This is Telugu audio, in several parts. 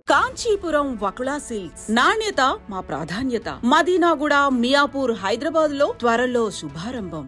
కాంచీపురం వకుళా సిల్క్స్ నాణ్యత మా ప్రాధాన్యత. మదీనాగూడ, మియాపూర్, హైదరాబాద్ లో త్వరలో శుభారంభం.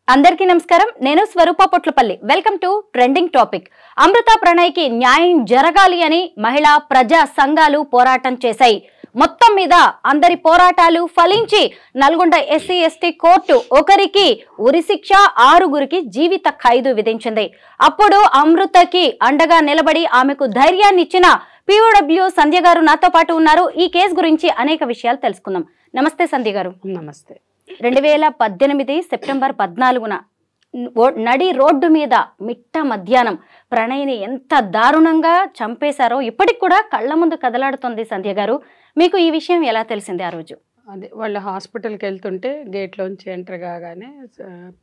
అందరికీ నమస్కారం. నేను Swaroopa Potlapalli. Welcome to trending topic. Amrutha ప్రణయ్కి న్యాయం జరగాలి అని మహిళా ప్రజా సంఘాలు పోరాటం చేశాయి. మొత్తం మీద అందరి పోరాటాలు ఫలించి నల్గొండ ఎస్సీ ఎస్టీ కోర్టు ఒకరికి ఉరిశిక్ష, 6గురికి జీవిత ఖైదు విధించింది. అప్పుడు అమృతకి అండగా నిలబడి ఆమెకు ధైర్యాన్ని ఇచ్చిన POW సంధ్య గారు నాతో పాటు ఉన్నారు. ఈ కేసు గురించి అనేక విషయాలు తెలుసుకుందాం. నమస్తే సంధ్య గారు. నమస్తే. 2018 సెప్టెంబర్ 14న నడి రోడ్డు మీద మిట్ట మధ్యాహ్నం ప్రణయ్ని ఎంత దారుణంగా చంపేశారో ఇప్పటికి కూడా కళ్ళ ముందు కదలాడుతుంది. సంధ్య గారు, మీకు ఈ విషయం ఎలా తెలిసింది ఆ రోజు? అదే వాళ్ళ హాస్పిటల్కి వెళ్తుంటే గేట్లోంచి ఎంటర్ కాగానే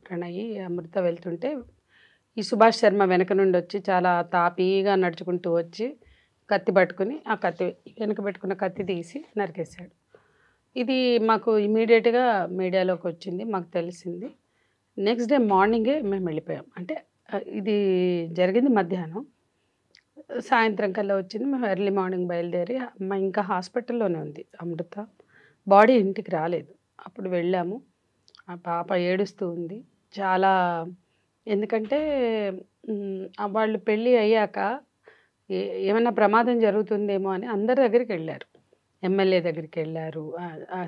ప్రణయ్, అమృత వెళ్తుంటే ఈ సుభాష్ శర్మ వెనక నుండి వచ్చి చాలా తాపీగా నడుచుకుంటూ వచ్చి కత్తి పట్టుకుని ఆ కత్తి వెనక పెట్టుకున్న కత్తి తీసి నరికేశాడు. ఇది మాకు ఇమీడియట్గా మీడియాలోకి వచ్చింది, మాకు తెలిసింది. నెక్స్ట్ డే మార్నింగే మేము వెళ్ళిపోయాం. అంటే ఇది జరిగింది మధ్యాహ్నం, సాయంత్రం కల్లా వచ్చింది. మేము ఎర్లీ మార్నింగ్ బయలుదేరి అమ్మ ఇంకా హాస్పిటల్లోనే ఉంది అమృత, బాడీ ఇంటికి రాలేదు. అప్పుడు వెళ్ళాము. ఆ పాప ఏడుస్తూ ఉంది చాలా. ఎందుకంటే వాళ్ళు పెళ్ళి అయ్యాక ఏమైనా ప్రమాదం జరుగుతుందేమో అని అందరి దగ్గరికి వెళ్ళారు. ఎమ్మెల్యే దగ్గరికి వెళ్ళారు,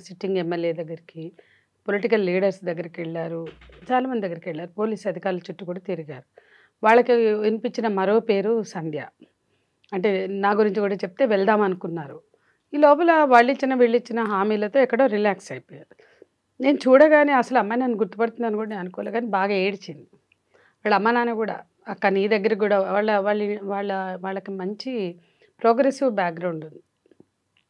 సిట్టింగ్ ఎమ్మెల్యే దగ్గరికి, పొలిటికల్ లీడర్స్ దగ్గరికి వెళ్ళారు, చాలామంది దగ్గరికి వెళ్ళారు. పోలీస్ అధికారుల చుట్టూ కూడా తిరిగారు. వాళ్ళకి వినిపించిన మరో పేరు సంధ్య. అంటే నా గురించి కూడా చెప్తే వెళ్దాం అనుకున్నారు. ఈ లోపల వీళ్ళిచ్చిన హామీలతో ఎక్కడో రిలాక్స్ అయిపోయారు. నేను చూడగానే అసలు అమ్మాయి నన్ను గుర్తుపడుతుందని కూడా నేను అనుకోలేదు, కానీ బాగా ఏడ్చింది. వాళ్ళ అమ్మ నాన్న కూడా అక్క నీ దగ్గరికి కూడా వాళ్ళకి మంచి ప్రోగ్రెసివ్ బ్యాక్గ్రౌండ్ ఉంది.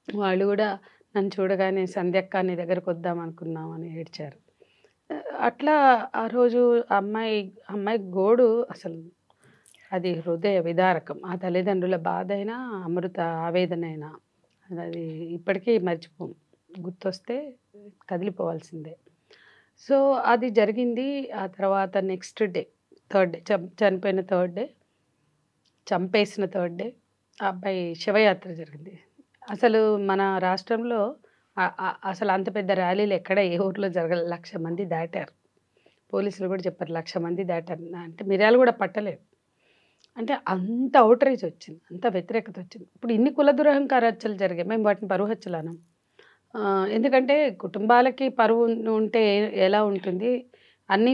వాళ్ళు కూడా నన్ను చూడగానే సంధ్యక్క నీ దగ్గరకు వద్దాం అనుకున్నామని ఏడ్చారు. అట్లా ఆ రోజు అమ్మాయి గోడు అసలు అది హృదయ విదారకం. ఆ తల్లిదండ్రుల బాధ అయినా, అమృత ఆవేదన అయినా అది ఇప్పటికీ మర్చిపోం. గుర్తొస్తే కదిలిపోవాల్సిందే. సో అది జరిగింది. ఆ తర్వాత నెక్స్ట్ డే, థర్డ్ డే, చనిపోయిన థర్డ్ డే, చంపేసిన థర్డ్ డే ఆ అబ్బాయి శివయాత్ర జరిగింది. అసలు మన రాష్ట్రంలో అసలు అంత పెద్ద ర్యాలీలు ఎక్కడ ఏ ఊర్లో జరగలేదు. 1,00,000 మంది దాటారు. పోలీసులు కూడా చెప్పారు 1,00,000 మంది దాటారు. అంటే మిర్యాలు కూడా పట్టలేదు. అంటే అంత అవుట్రీచ్ వచ్చింది, అంత వ్యతిరేకత వచ్చింది. ఇప్పుడు ఇన్ని కుల దురహంకార హత్యలు జరిగాయి, మేము వాటిని పరువు హత్యలు అనం. ఎందుకంటే కుటుంబాలకి పరువు ఉంటే ఎలా ఉంటుంది, అన్ని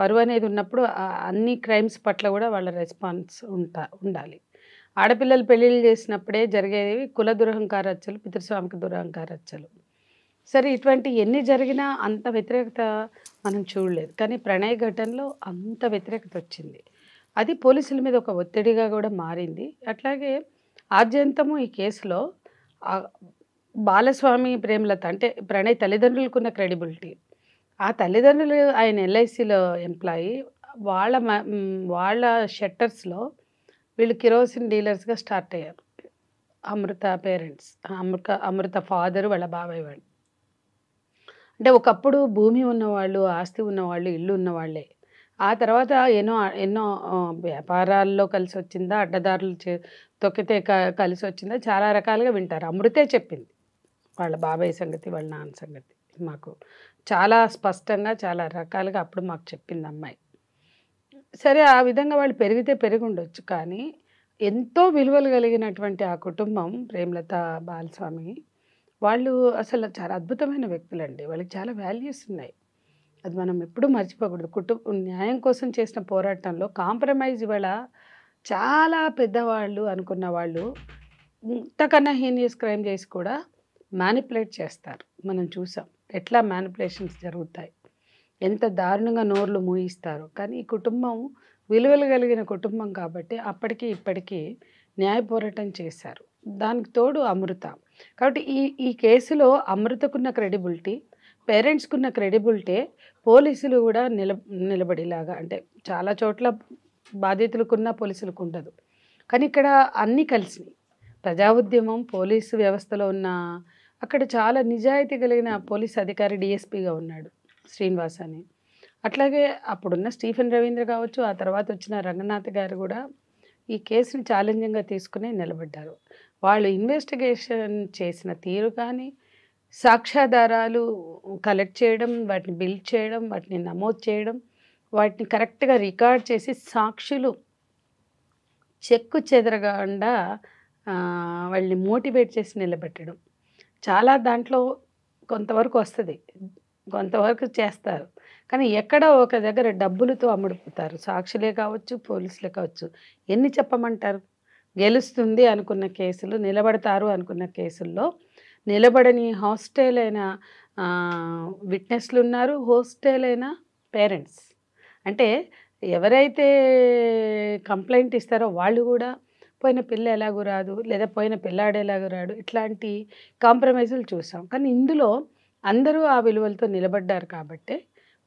పరువు అనేది ఉన్నప్పుడు అన్ని క్రైమ్స్ పట్ల కూడా వాళ్ళ రెస్పాన్స్ ఉండాలి. ఆడపిల్లలు పెళ్ళిళ్ళు చేసినప్పుడే జరిగేవి కుల దురహంకార హత్యలు, పితృస్వామిక దురహంకార హత్యలు. సరే, ఇటువంటి ఎన్ని జరిగినా అంత వ్యతిరేకత మనం చూడలేదు. కానీ ప్రణయ్ ఘటనలో అంత వ్యతిరేకత వచ్చింది. అది పోలీసుల మీద ఒక ఒత్తిడిగా కూడా మారింది. అట్లాగే ఆద్యంతము ఈ కేసులో బాలస్వామి, ప్రేమలత అంటే ప్రణయ్ తల్లిదండ్రులకున్న క్రెడిబిలిటీ, ఆ తల్లిదండ్రులు ఆయన LICలో ఎంప్లాయీ, వాళ్ళ షట్టర్స్లో వీళ్ళు కిరోసిన్ డీలర్స్గా స్టార్ట్ అయ్యారు. అమృత పేరెంట్స్, అమృత ఫాదరు, వాళ్ళ బాబాయ్ వాళ్ళు. అంటే ఒకప్పుడు భూమి ఉన్నవాళ్ళు, ఆస్తి ఉన్నవాళ్ళు, ఇల్లు ఉన్నవాళ్ళే. ఆ తర్వాత ఎన్నో వ్యాపారాల్లో కలిసి వచ్చిందా, అడ్డదారులు తొక్కితే కలిసి వచ్చిందా, చాలా రకాలుగా వింటారు. అమృతే చెప్పింది వాళ్ళ బాబాయ్ సంగతి, వాళ్ళ నాన్న సంగతి మాకు చాలా స్పష్టంగా, చాలా రకాలుగా అప్పుడు మాకు చెప్పింది అమ్మాయి. సరే, ఆ విధంగా వాళ్ళు పెరిగి ఉండొచ్చు. కానీ ఎంతో విలువలు కలిగినటువంటి ఆ కుటుంబం, ప్రేమలత, బాలస్వామి, వాళ్ళు అసలు చాలా అద్భుతమైన వ్యక్తులండి. వాళ్ళకి చాలా వాల్యూస్ ఉన్నాయి. అది మనం ఎప్పుడూ మర్చిపోకూడదు. న్యాయం కోసం చేసిన పోరాటంలో కాంప్రమైజ్ ఇవాళ చాలా పెద్దవాళ్ళు అనుకున్న వాళ్ళు ఇంతకన్నా హీనియస్ క్రైమ్ చేసి కూడా మ్యానిపులేట్ చేస్తారు. మనం చూసాం ఎట్లా మ్యానిపులేషన్స్ జరుగుతాయి, ఎంత దారుణంగా నోర్లు మూయిస్తారు. కానీ ఈ కుటుంబం విలువలు కలిగిన కుటుంబం కాబట్టి అప్పటికి ఇప్పటికీ న్యాయ పోరాటం చేశారు. దానికి తోడు అమృత. కాబట్టి ఈ కేసులో అమృతకున్న క్రెడిబిలిటీ, పేరెంట్స్కున్న క్రెడిబిలిటీ పోలీసులు కూడా నిలబడేలాగా, అంటే చాలా చోట్ల బాధితులకున్న పోలీసులకు ఉండదు. కానీ ఇక్కడ అన్నీ కలిసినాయి. ప్రజా ఉద్యమం, పోలీసు వ్యవస్థలో ఉన్న అక్కడ చాలా నిజాయితీ కలిగిన పోలీస్ అధికారి డిఎస్పీగా ఉన్నాడు శ్రీనివాస్ అని. అట్లాగే అప్పుడున్న స్టీఫెన్ రవీంద్ర కావచ్చు, ఆ తర్వాత వచ్చిన రంగనాథ్ గారు కూడా ఈ కేసుని ఛాలెంజింగ్గా తీసుకుని నిలబడ్డారు. వాళ్ళు ఇన్వెస్టిగేషన్ చేసిన తీరు కానీ, సాక్ష్యాధారాలు కలెక్ట్ చేయడం, వాటిని బిల్డ్ చేయడం, వాటిని నమోదు చేయడం, వాటిని కరెక్ట్గా రికార్డ్ చేసి సాక్షులు చెక్కు చెదరకుండా వాళ్ళని మోటివేట్ చేసి నిలబెట్టడం, చాలా దాంట్లో కొంతవరకు వస్తుంది, కొంతవరకు చేస్తారు. కానీ ఎక్కడో ఒక దగ్గర డబ్బులతో అమ్ముడుపోతారు. సాక్షులే కావచ్చు, పోలీసులే కావచ్చు. ఎన్ని చెప్పమంటారు? గెలుస్తుంది అనుకున్న కేసులు, నిలబడతారు అనుకున్న కేసుల్లో నిలబడని హాస్టైల్ అయిన విట్నెస్లు ఉన్నారు, హోస్టైల్ అయిన పేరెంట్స్. అంటే ఎవరైతే కంప్లైంట్ ఇస్తారో వాళ్ళు కూడా పోయిన పిల్ల ఎలాగూ రాదు, లేదా పోయిన పిల్లాడు ఎలాగూ రాడు, ఇట్లాంటి కాంప్రమైజులు చూసాం. కానీ ఇందులో అందరూ ఆ విలువలతో నిలబడ్డారు కాబట్టి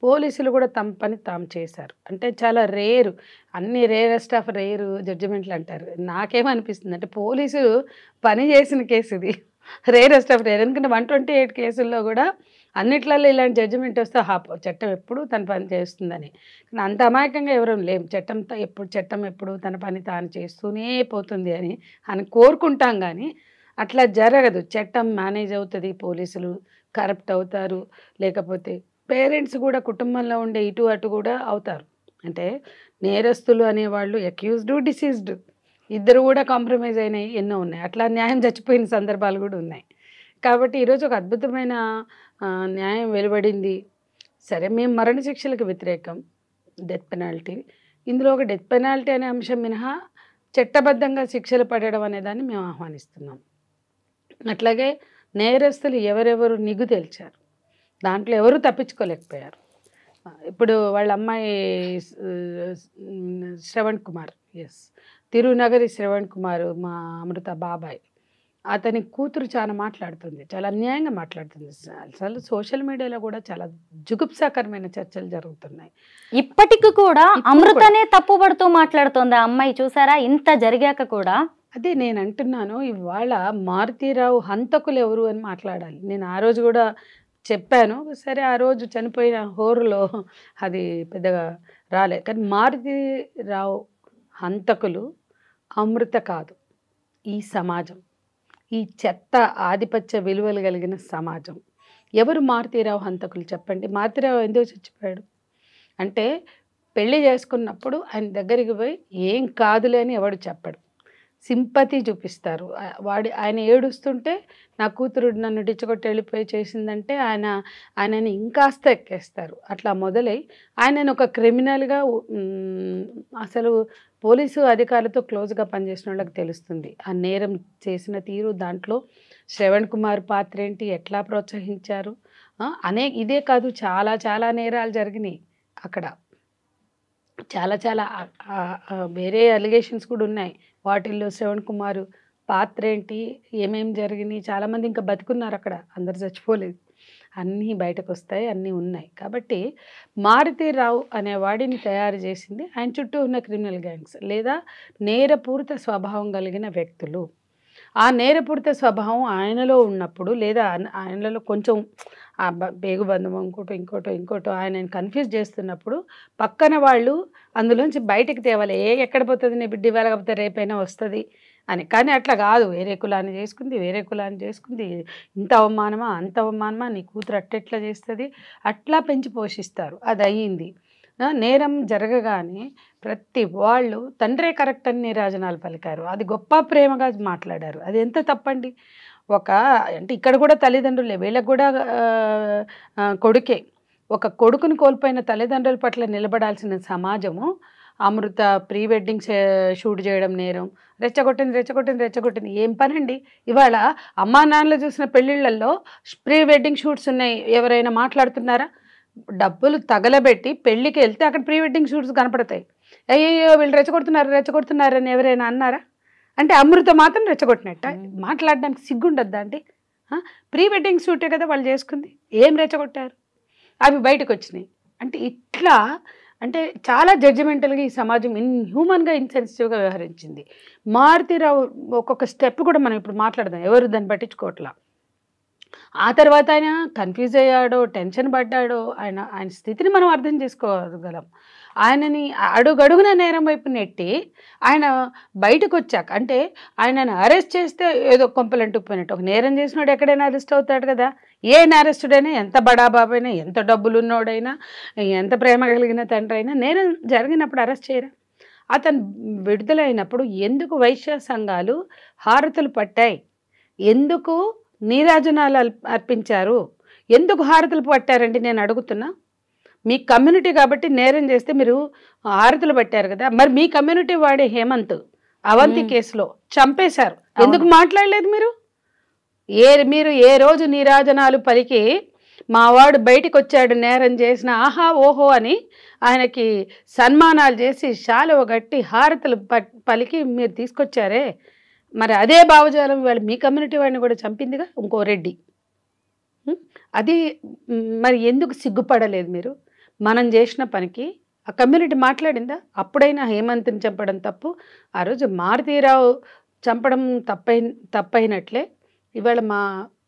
పోలీసులు కూడా తమ పని తాము చేశారు. అంటే చాలా రేరు, అన్ని రేరెస్ట్ ఆఫ్ రేరు జడ్జిమెంట్లు అంటారు. నాకేమనిపిస్తుంది అంటే పోలీసులు పని చేసిన కేసు ఇది రేరెస్ట్ ఆఫ్ రేర్. ఎందుకంటే 128 కేసుల్లో కూడా అన్నిట్లలో ఇలాంటి జడ్జిమెంట్ వస్తే చట్టం ఎప్పుడు తన పని చేస్తుందని. కానీ అంత అమాయకంగా ఎవరూ లేము. చట్టం ఎప్పుడు తన పని తాను చేస్తూనే పోతుంది అని కోరుకుంటాం. కానీ అట్లా జరగదు. చట్టం మేనేజ్ అవుతుంది, పోలీసులు కరప్ట్ అవుతారు, లేకపోతే పేరెంట్స్ కూడా కుటుంబంలో ఉండే ఇటు అటు కూడా అవుతారు. అంటే నేరస్తులు అనేవాళ్ళు అక్యూజ్డ్, డిసీజ్డ్ ఇద్దరు కూడా కాంప్రమైజ్ అయినాయి ఎన్నో ఉన్నాయి. అట్లా న్యాయం చచ్చిపోయిన సందర్భాలు కూడా ఉన్నాయి. కాబట్టి ఈరోజు ఒక అద్భుతమైన న్యాయం వెలువడింది. సరే, మేము మరణశిక్షలకు వ్యతిరేకం, డెత్ పెనాల్టీ. ఇందులో ఒక డెత్ పెనాల్టీ అనే అంశం మినహా చట్టబద్ధంగా శిక్షలు పడడం అనేదాన్ని మేము ఆహ్వానిస్తున్నాం. అట్లాగే నేరస్తులు ఎవరెవరు నిగ్గు తేల్చారు, దాంట్లో ఎవరు తప్పించుకోలేకపోయారు. ఇప్పుడు వాళ్ళ అమ్మాయి శ్రవణ్ కుమార్, తిరునగరి శ్రవణ్ కుమార్, మా అమృత బాబాయ్, అతని కూతురు చాలా మాట్లాడుతుంది, చాలా అన్యాయంగా మాట్లాడుతుంది. అసలు సోషల్ మీడియాలో కూడా చాలా జుగుప్సాకరమైన చర్చలు జరుగుతున్నాయి. ఇప్పటికి కూడా అమృతనే తప్పుపడుతూ మాట్లాడుతుంది ఆ అమ్మాయి. చూసారా, ఇంత జరిగాక కూడా. అదే నేను అంటున్నాను, ఇవాళ మారుతీరావు హంతకులు ఎవరు అని మాట్లాడాలి. నేను ఆ రోజు కూడా చెప్పాను. సరే, ఆ రోజు చనిపోయిన హోరులో అది పెద్దగా రాలే. కానీ మారుతీరావు హంతకులు అమృత కాదు, ఈ సమాజం, ఈ చెత్త ఆధిపత్య విలువలు కలిగిన సమాజం. ఎవరు మారుతీరావు హంతకులు చెప్పండి? మారుతీరావు ఎందుకు చచ్చిపోయాడు అంటే, పెళ్లి చేసుకున్నప్పుడు ఆయన దగ్గరికి పోయి ఏం కాదులే అని ఎవడు చెప్పడు, సింపతి చూపిస్తారు. ఆయన ఏడుస్తుంటే నా కూతురు నన్ను డిచ్చగొట్టి వెళ్ళిపోయి చేసిందంటే ఆయనని ఇంకాస్త ఎక్కేస్తారు. అట్లా మొదలై ఆయనను ఒక క్రిమినల్గా, అసలు పోలీసు అధికారులతో క్లోజ్గా పనిచేసిన వాళ్ళకి తెలుస్తుంది ఆ నేరం చేసిన తీరు. దాంట్లో శ్రవణ్ కుమార్ పాత్ర ఏంటి, ఎట్లా ప్రోత్సహించారు ఇదే కాదు, చాలా చాలా నేరాలు జరిగినాయి అక్కడ. చాలా వేరే అలిగేషన్స్ కూడా ఉన్నాయి. వాటిల్లో శ్రవణ్ కుమార్ పాత్ర ఏంటి, ఏమేమి జరిగినాయి, చాలామంది ఇంకా బతుకున్నారు అక్కడ, అందరు చచ్చిపోలేదు. అన్నీ బయటకు వస్తాయి, అన్నీ ఉన్నాయి. కాబట్టి మారుతీరావు అనే వాడిని తయారు చేసింది ఆయన చుట్టూ ఉన్న క్రిమినల్ గ్యాంగ్స్ లేదా నేరపూరిత స్వభావం కలిగిన వ్యక్తులు. ఆ నేరపూరిత స్వభావం ఆయనలో ఉన్నప్పుడు, లేదా ఆయనలో కొంచెం పేగుబంధం ఇంకోటో ఆయనని కన్ఫ్యూజ్ చేస్తున్నప్పుడు పక్కన వాళ్ళు అందులోంచి బయటికి తేవాలి. ఎక్కడ పోతుంది నీ బిడ్డ, ఇవాళ కాకపోతే రేపైనా వస్తుంది అని. కానీ అట్లా కాదు, వేరే కులాన్ని చేసుకుంది, ఇంత అవమానమా అంత అవమానమా, నీ కూతురు అట్టెట్లా చేస్తుంది, అట్లా పెంచి పోషిస్తారు. అది అయ్యింది. నేరం జరగగానే ప్రతి వాళ్ళు తండ్రే కరెక్ట్ అని నీరాజనాలు పలికారు. అది గొప్ప ప్రేమగా మాట్లాడారు. అది ఎంత తప్పండి. అంటే ఇక్కడ కూడా తల్లిదండ్రులే, వీళ్ళకు కూడా కొడుకే. ఒక కొడుకుని కోల్పోయిన తల్లిదండ్రుల పట్ల నిలబడాల్సిన సమాజము అమృత ప్రీ వెడ్డింగ్ షూట్ చేయడం నేరం, రెచ్చగొట్టింది. ఏం పనండి? ఇవాళ అమ్మా నాన్నలు చూసిన పెళ్ళిళ్ళల్లో ప్రీ వెడ్డింగ్ షూట్స్ ఉన్నాయి, ఎవరైనా మాట్లాడుతున్నారా? డబ్బులు తగలబెట్టి పెళ్ళికి వెళ్తే అక్కడ ప్రీ వెడ్డింగ్ షూట్స్ కనపడతాయి. అయ్యో వీళ్ళు రెచ్చగొడుతున్నారు అని ఎవరైనా అన్నారా? అంటే అమృత మాత్రం రెచ్చగొట్టినట్ట మాట్లాడడానికి సిగ్గుండద్దా అండి? ప్రీ వెడ్డింగ్ షూటే కదా వాళ్ళు చేసుకుంది, ఏం రెచ్చగొట్టారు? అవి బయటకు వచ్చినాయి. అంటే ఇట్లా అంటే చాలా జడ్జిమెంటల్గా ఈ సమాజం హ్యూమన్గా ఇన్సెన్సిటివ్గా వ్యవహరించింది. మారుతీరావు ఒక్కొక్క స్టెప్ కూడా మనం ఇప్పుడు మాట్లాడదాం, ఎవరు దాన్ని పట్టించుకోవట్లా. ఆ తర్వాత ఆయన కన్ఫ్యూజ్ అయ్యాడో, టెన్షన్ పడ్డాడో, ఆయన స్థితిని మనం అర్థం చేసుకోగలం. ఆయనని అడుగడుగున నేరం వైపు నెట్టి ఆయన బయటకు వచ్చాక, అంటే ఆయనను అరెస్ట్ చేస్తే ఏదో కొంపలంటుకుపోయినట్టు, ఒక నేరం చేసినాడు ఎక్కడైనా అరెస్ట్ అవుతాడు కదా. ఏ నేరస్తుడైనా, ఎంత బడాబాబైనా, ఎంత డబ్బులు ఉన్నోడైనా, ఎంత ప్రేమ కలిగిన తండ్రి అయినా నేరం జరిగినప్పుడు అరెస్ట్ చేయరా? అతను విడుదలైనప్పుడు ఎందుకు వైశ్య సంఘాలు హారతులు పట్టాయి? ఎందుకు నీరాజనాలు అర్పించారు? ఎందుకు హారతులు పట్టారండి నేను అడుగుతున్నా. మీ కమ్యూనిటీ కాబట్టి నేరం చేస్తే మీరు హారతులు పట్టారు కదా. మరి మీ కమ్యూనిటీ వాడే హేమంత్ అవంతి కేసులో చంపేశారు, ఎందుకు మాట్లాడలేదు మీరు? మీరు ఏ రోజు నీరాజనాలు పలికి మావాడు బయటికి వచ్చాడు నేరం చేసిన ఆహా ఓహో అని ఆయనకి సన్మానాలు చేసి శాలువ గట్టి హారతులు పలికి మీరు తీసుకొచ్చారే, మరి అదే భావజాలం వాళ్ళు మీ కమ్యూనిటీ వాడిని కూడా చంపిందిగా ఇంకో రెడ్డి. అది మరి ఎందుకు సిగ్గుపడలేదు మీరు? మనం చేసిన పనికి ఆ కమ్యూనిటీ మాట్లాడిందా? అప్పుడైనా హేమంత్ని చంపడం తప్పు, ఆ రోజు మారుతీరావు చంపడం తప్పైనట్లే ఇవాళ మా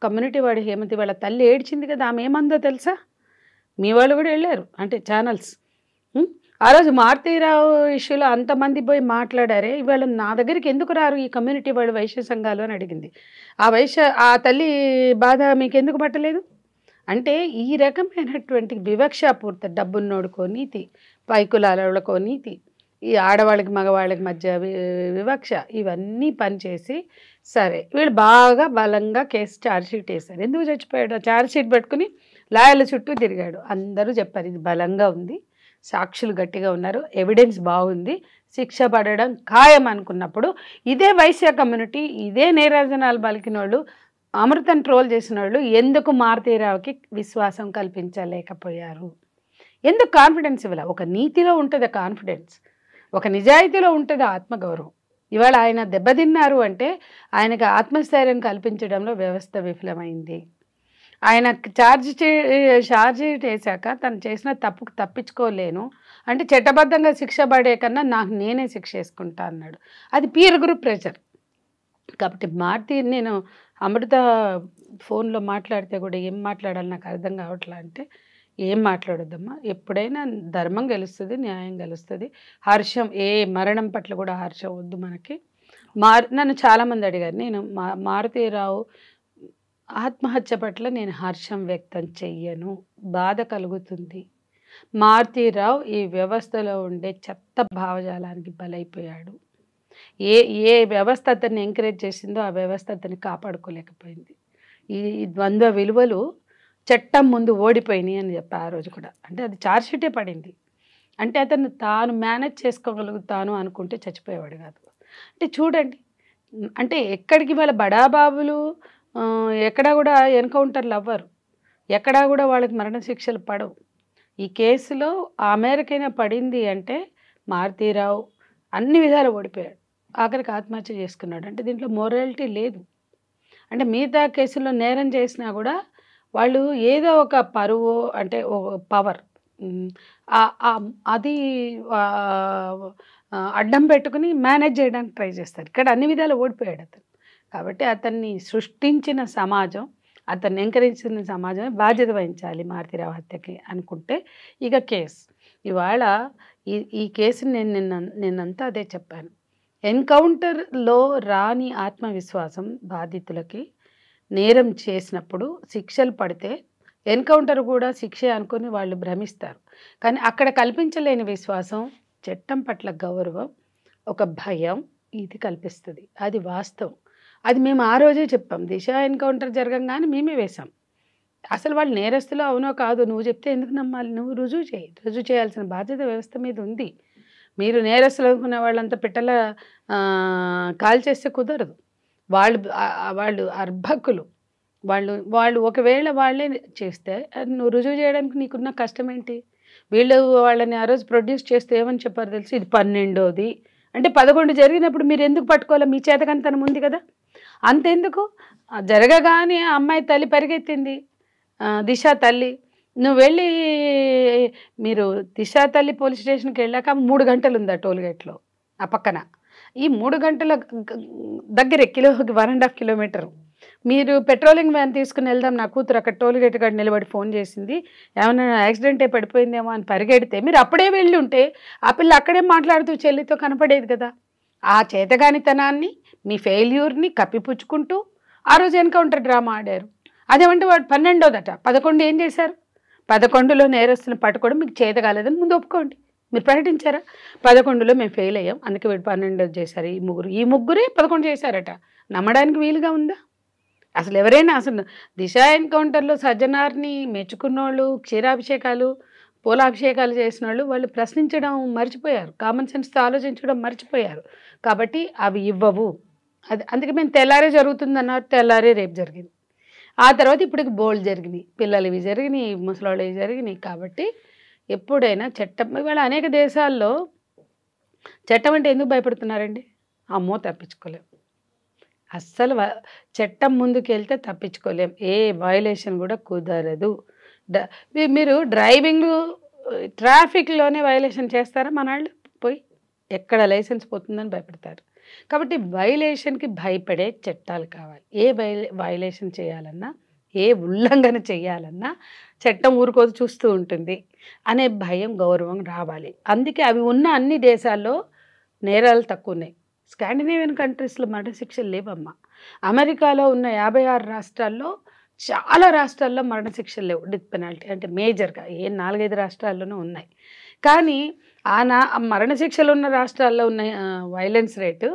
కమ్యూనిటీ వాడి హేమంత్ వాళ్ళ తల్లి ఏడ్చింది కదా, ఆమె ఏమందో తెలుసా? మీ వాళ్ళు కూడా వెళ్ళారు, అంటే ఛానల్స్. ఆ రోజు మారుతీరావు ఇష్యూలో అంతమంది పోయి మాట్లాడారే, ఇవాళ నా దగ్గరికి ఎందుకు రారు ఈ కమ్యూనిటీ వాడు వైశ్య సంఘాలు అని అడిగింది. ఆ తల్లి బాధ మీకు ఎందుకు పట్టలేదు? అంటే ఈ రకమైనటువంటి వివక్షాపూర్త, డబ్బున్నోడుకో నీతి, పైకులాలకో నీతి, ఈ ఆడవాళ్ళకి మగవాళ్ళకి మధ్య వివక్ష, ఇవన్నీ పనిచేసి సరే వీళ్ళు బాగా బలంగా కేసు ఛార్జ్షీట్ వేశారు. ఎందుకు చచ్చిపోయాడు? ఛార్జ్షీట్ పెట్టుకుని లాయర్ల చుట్టూ తిరిగాడు. అందరూ చెప్పారు ఇది బలంగా ఉంది, సాక్షులు గట్టిగా ఉన్నారు, ఎవిడెన్స్ బాగుంది, శిక్ష పడడం ఖాయం అనుకున్నప్పుడు ఇదే వైశ్య కమ్యూనిటీ, ఇదే నీరాజనాలు పలికిన వాళ్ళు, అమృతం ట్రోల్ చేసిన వాళ్ళు ఎందుకు మారుతీరావుకి విశ్వాసం కల్పించలేకపోయారు? ఎందుకు కాన్ఫిడెన్స్ ఇవ్వాలి? ఒక నీతిలో ఉంటుంది కాన్ఫిడెన్స్, ఒక నిజాయితీలో ఉంటుంది ఆత్మగౌరవం. ఇవాళ ఆయన దెబ్బతిన్నారు అంటే ఆయనకు ఆత్మస్థైర్యం కల్పించడంలో వ్యవస్థ విఫలమైంది. ఆయన ఛార్జ్ చేశాక తను చేసిన తప్పుకు తప్పించుకోలేను అంటే చట్టబద్ధంగా శిక్ష పడే కన్నా నాకు నేనే శిక్ష వేసుకుంటా అన్నాడు. అది పీర్ గ్రూప్ ప్రెషర్. కాబట్టి నేను అమృత ఫోన్లో మాట్లాడితే కూడా ఏం మాట్లాడాలి నాకు అర్థం కావట్లా అంటే, ఏం మాట్లాడొద్దమ్మా, ఎప్పుడైనా ధర్మం గెలుస్తుంది, న్యాయం గెలుస్తుంది. హర్షం, ఏ మరణం పట్ల కూడా హర్షం వద్దు మనకి. నన్ను చాలామంది అడిగారు, నేను మారుతీరావు ఆత్మహత్య పట్ల నేను హర్షం వ్యక్తం చెయ్యను, బాధ కలుగుతుంది. మారుతీరావు ఈ వ్యవస్థలో ఉండే చెత్త భావజాలానికి బలైపోయాడు. ఏ వ్యవస్థ అతన్ని ఎంకరేజ్ చేసిందో ఆ వ్యవస్థ అతన్ని కాపాడుకోలేకపోయింది. ఈ ద్వంద్వ విలువలు చట్టం ముందు ఓడిపోయినాయి అని చెప్పి ఆ రోజు కూడా, అంటే అది ఛార్జ్షీటే పడింది. అంటే అతను తాను మేనేజ్ చేసుకోగలుగుతాను అనుకుంటే చచ్చిపోయేవాడు కాదు. అంటే చూడండి, అంటే ఎక్కడికి వాళ్ళ బడాబాబులు ఎక్కడా కూడా ఎన్కౌంటర్లు అవ్వరు, ఎక్కడా కూడా వాళ్ళకి మరణశిక్షలు పడవు. ఈ కేసులో ఆ మేరకైనా పడింది అంటే మారుతీరావు అన్ని విధాలు ఓడిపోయాడు, ఆఖరికి ఆత్మహత్య చేసుకున్నాడు. అంటే దీంట్లో మోరాలిటీ లేదు. అంటే మిగతా కేసుల్లో నేరం చేసినా కూడా వాళ్ళు ఏదో ఒక పరువు, అంటే పవర్, అది అడ్డం పెట్టుకుని మేనేజ్ చేయడానికి ట్రై చేస్తారు. ఇక్కడ అన్ని విధాలు ఓడిపోయాడు అతను. కాబట్టి అతన్ని సృష్టించిన సమాజం, అతన్ని ఎంకరేజించిన సమాజమే బాధ్యత వహించాలి మారుతీరావు హత్యకి అనుకుంటే ఇక కేసు ఇవాళ ఈ కేసుని నిన్నంతా అదే చెప్పాను. ఎన్కౌంటర్లో రాని ఆత్మవిశ్వాసం బాధితులకి నేరం చేసినప్పుడు శిక్షలు పడితే ఎన్కౌంటర్ కూడా శిక్షే అనుకుని వాళ్ళు భ్రమిస్తారు. కానీ అక్కడ కల్పించలేని విశ్వాసం, చట్టం పట్ల గౌరవం, ఒక భయం ఇది కల్పిస్తుంది. అది వాస్తవం. అది మేము ఆ రోజే చెప్పాం. దిశ ఎన్కౌంటర్ జరగంగానే మేమే వేశాం. అసలు వాళ్ళు నేరస్తులు అవునో కాదు నువ్వు చెప్తే ఎందుకు నమ్మాలి? నువ్వు రుజువు చేయి. రుజువు చేయాల్సిన బాధ్యత వ్యవస్థ మీద ఉంది. మీరు నేరస్తులు అనుకున్న వాళ్ళంతా పిట్టల కాల్ చేస్తే కుదరదు. వాళ్ళు అర్భకులు. వాళ్ళు ఒకవేళ వాళ్ళే చేస్తే నువ్వు రుజువు చేయడానికి నీకున్న కష్టం ఏంటి? వీళ్ళు వాళ్ళని ఆ రోజు ప్రొడ్యూస్ చేస్తే ఏమని చెప్పారు తెలుసు? ఇది 12వ అంటే 11 జరిగినప్పుడు మీరు ఎందుకు పట్టుకోవాలి? మీ చేతకంతనం ఉంది కదా. అంతెందుకు జరగగానే అమ్మాయి తల్లి పరిగెత్తింది, దిశ తల్లి. నువ్వు వెళ్ళి మీరు దిశ తల్లి పోలీస్ స్టేషన్కి వెళ్ళాక 3 గంటలు ఉంది ఆ టోల్గేట్లో ఆ పక్కన. ఈ 3 గంటల దగ్గరే 1.5 కిలోమీటర్. మీరు పెట్రోలింగ్ వ్యాన్ తీసుకుని వెళ్దాం, నా కూతురు అక్కడ టోల్గేట్ కాడ నిలబడి ఫోన్ చేసింది, ఏమైనా యాక్సిడెంటే పడిపోయిందేమో అని పరిగెడితే మీరు అప్పుడే వెళ్ళి ఉంటే ఆ పిల్ల అక్కడే మాట్లాడుతూ చెల్లితో కనపడేది కదా. ఆ చేతగానితనాన్ని, మీ ఫెయిల్యూర్ని కప్పిపుచ్చుకుంటూ ఆ రోజు ఎన్కౌంటర్ డ్రామా ఆడారు. అదేమంటే వాడు 12వ 11 ఏం చేశారు? 11లో నేరస్తులను పట్టుకోవడం మీకు చేత కాలేదని ముందు ఒప్పుకోండి. మీరు ప్రకటించారా? 11లో మేము ఫెయిల్ అయ్యాం, అందుకే వీడు 12 చేశారు. ఈ ముగ్గురే 11 చేశారట. నమ్మడానికి వీలుగా ఉందా? అసలు ఎవరైనా అసలు దిశ ఎన్కౌంటర్లో సజ్జనార్ని మెచ్చుకున్నోళ్ళు, క్షీరాభిషేకాలు పూలాభిషేకాలు చేసిన వాళ్ళు ప్రశ్నించడం మర్చిపోయారు, కామన్ సెన్స్తో ఆలోచించడం మర్చిపోయారు. కాబట్టి అవి ఇవ్వవు. అందుకే మేము తెల్లారే జరుగుతుందన్నారు, తెల్లారే రేపు జరిగింది. ఆ తర్వాత ఇప్పటికి బోల్డ్ జరిగినాయి, పిల్లలవి జరిగినాయి, ముసలాళ్ళవి జరిగినాయి. కాబట్టి ఎప్పుడైనా చట్టం, ఇవాళ అనేక దేశాల్లో చట్టం అంటే ఎందుకు భయపడుతున్నారండి? అమ్మో తప్పించుకోలేం, అస్సలు చట్టం ముందుకు వెళ్తే తప్పించుకోలేం, ఏ వయలేషన్ కూడా కుదరదు. మీరు డ్రైవింగ్ ట్రాఫిక్లోనే వయలేషన్ చేస్తారా? మన వాళ్ళు పోయి ఎక్కడ లైసెన్స్ పోతుందని భయపడతారు. కాబట్టి వయలేషన్కి భయపడే చట్టాలు కావాలి. ఏ వయలేషన్ చేయాలన్నా, ఏ ఉల్లంఘన చేయాలన్నా చట్టం ఊరుకోదు, చూస్తూ ఉంటుంది అనే భయం, గౌరవం రావాలి. అందుకే అవి ఉన్న అన్ని దేశాల్లో నేరాలు తక్కువ ఉన్నాయి. స్కాండినేవియన్ కంట్రీస్లో మరణశిక్షలు లేవమ్మా. అమెరికాలో ఉన్న 56 రాష్ట్రాల్లో చాలా రాష్ట్రాల్లో మరణశిక్షలు లేవు, డెత్ పెనాల్టీ అంటే మేజర్గా 4-5 రాష్ట్రాల్లోనూ ఉన్నాయి. కానీ మరణశిక్షలు ఉన్న రాష్ట్రాల్లో ఉన్న వైలెన్స్ రేటు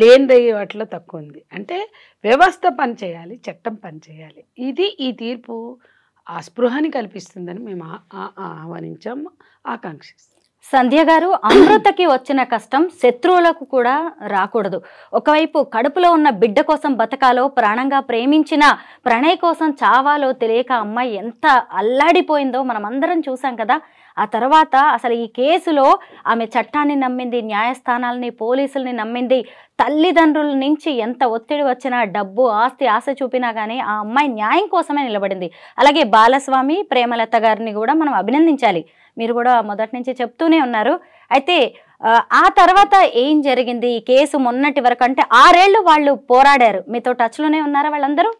లేనిది వాటిలో తక్కువ ఉంది. అంటే వ్యవస్థ పనిచేయాలి, చట్టం పనిచేయాలి. ఇది ఈ తీర్పు ఆ స్పృహని కల్పిస్తుందని మేము ఆహ్వానించాం, ఆకాంక్షిస్తాం. సంధ్య గారు, అమృతకి వచ్చిన కష్టం శత్రువులకు కూడా రాకూడదు. ఒకవైపు కడుపులో ఉన్న బిడ్డ కోసం బతకాలో, ప్రాణంగా ప్రేమించిన ప్రణయ్ కోసం చావాలో తెలియక అమ్మాయి ఎంత అల్లాడిపోయిందో మనం అందరం చూసాం కదా. ఆ తర్వాత అసలు ఈ కేసులో ఆమె చట్టాన్ని నమ్మింది, న్యాయస్థానాలని, పోలీసుల్ని నమ్మింది. తల్లిదండ్రుల నుంచి ఎంత ఒత్తిడి వచ్చినా, డబ్బు ఆస్తి ఆశ చూపినా కానీ ఆ అమ్మాయి న్యాయం కోసమే నిలబడింది. అలాగే బాలస్వామి, ప్రేమలత గారిని కూడా మనం అభినందించాలి. మీరు కూడా మొదటి నుంచి చెప్తూనే ఉన్నారు. అయితే ఆ తర్వాత ఏం జరిగింది? ఈ కేసు మొన్నటి వరకు అంటే 6 ఏళ్ళు వాళ్ళు పోరాడారు. మీతో టచ్లోనే ఉన్నారా వాళ్ళందరూ?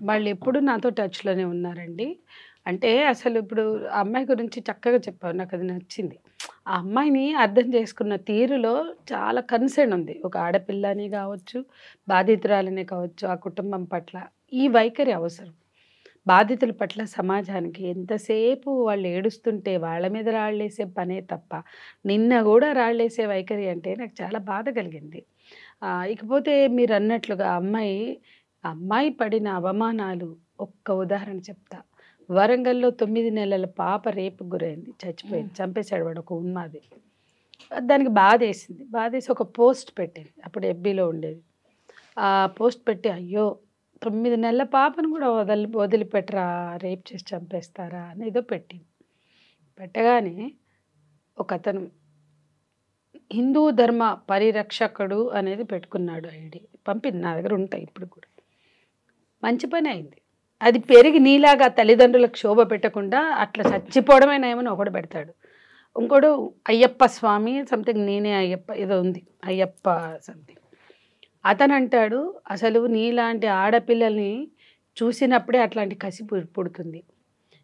వాళ్ళు ఎప్పుడు నాతో టచ్లోనే ఉన్నారండి. అంటే అసలు ఇప్పుడు ఆ అమ్మాయి గురించి చక్కగా చెప్పారు, నాకు అది నచ్చింది. ఆ అమ్మాయిని అర్థం చేసుకున్న తీరులో చాలా కన్సర్న్ ఉంది. ఒక ఆడపిల్లని కావచ్చు, బాధితురాలనే కావచ్చు, ఆ కుటుంబం పట్ల ఈ వైఖరి అవసరం. బాధితుల పట్ల సమాజానికి ఎంతసేపు వాళ్ళు ఏడుస్తుంటే వాళ్ళ మీద రాళ్ళేసే పనే తప్ప నిన్న కూడా రాళ్ళేసే వైఖరి అంటే నాకు చాలా బాధ కలిగింది. ఇకపోతే మీరు అన్నట్లుగా అమ్మాయి పడిన అవమానాలు ఒక్క ఉదాహరణ చెప్తా. వరంగల్లో 9 నెలల పాప రేపుకు గురైంది, చచ్చిపోయింది, చంపేశాడు వాడు, ఒక ఉన్మాది. దానికి బాధేసి ఒక పోస్ట్ పెట్టింది, అప్పుడు ఎఫ్బీలో ఉండేది. ఆ పోస్ట్ పెట్టి, అయ్యో 9 నెలల పాపను కూడా వదిలిపెట్టరా, రేప్ చేసి చంపేస్తారా అని ఏదో పెట్టింది. పెట్టగానే ఒక అతను హిందూ ధర్మ పరిరక్షకుడు అనేది పెట్టుకున్నాడు ఐడి, పంపింది, నా దగ్గర ఉంటాయి ఇప్పుడు కూడా. మంచి పని అయింది. అది పెరిగి నీలాగా తల్లిదండ్రులకు శోభ పెట్టకుండా అట్లా చచ్చిపోవడమేనా ఏమని ఒకడు పెడతాడు. ఇంకోడు అయ్యప్ప స్వామి సంథింగ్, నేనే అయ్యప్ప ఏదో ఉంది, అయ్యప్ప సంథింగ్. అతను అంటాడు, అసలు నీలాంటి ఆడపిల్లల్ని చూసినప్పుడే అట్లాంటి కసి పుడుతుంది.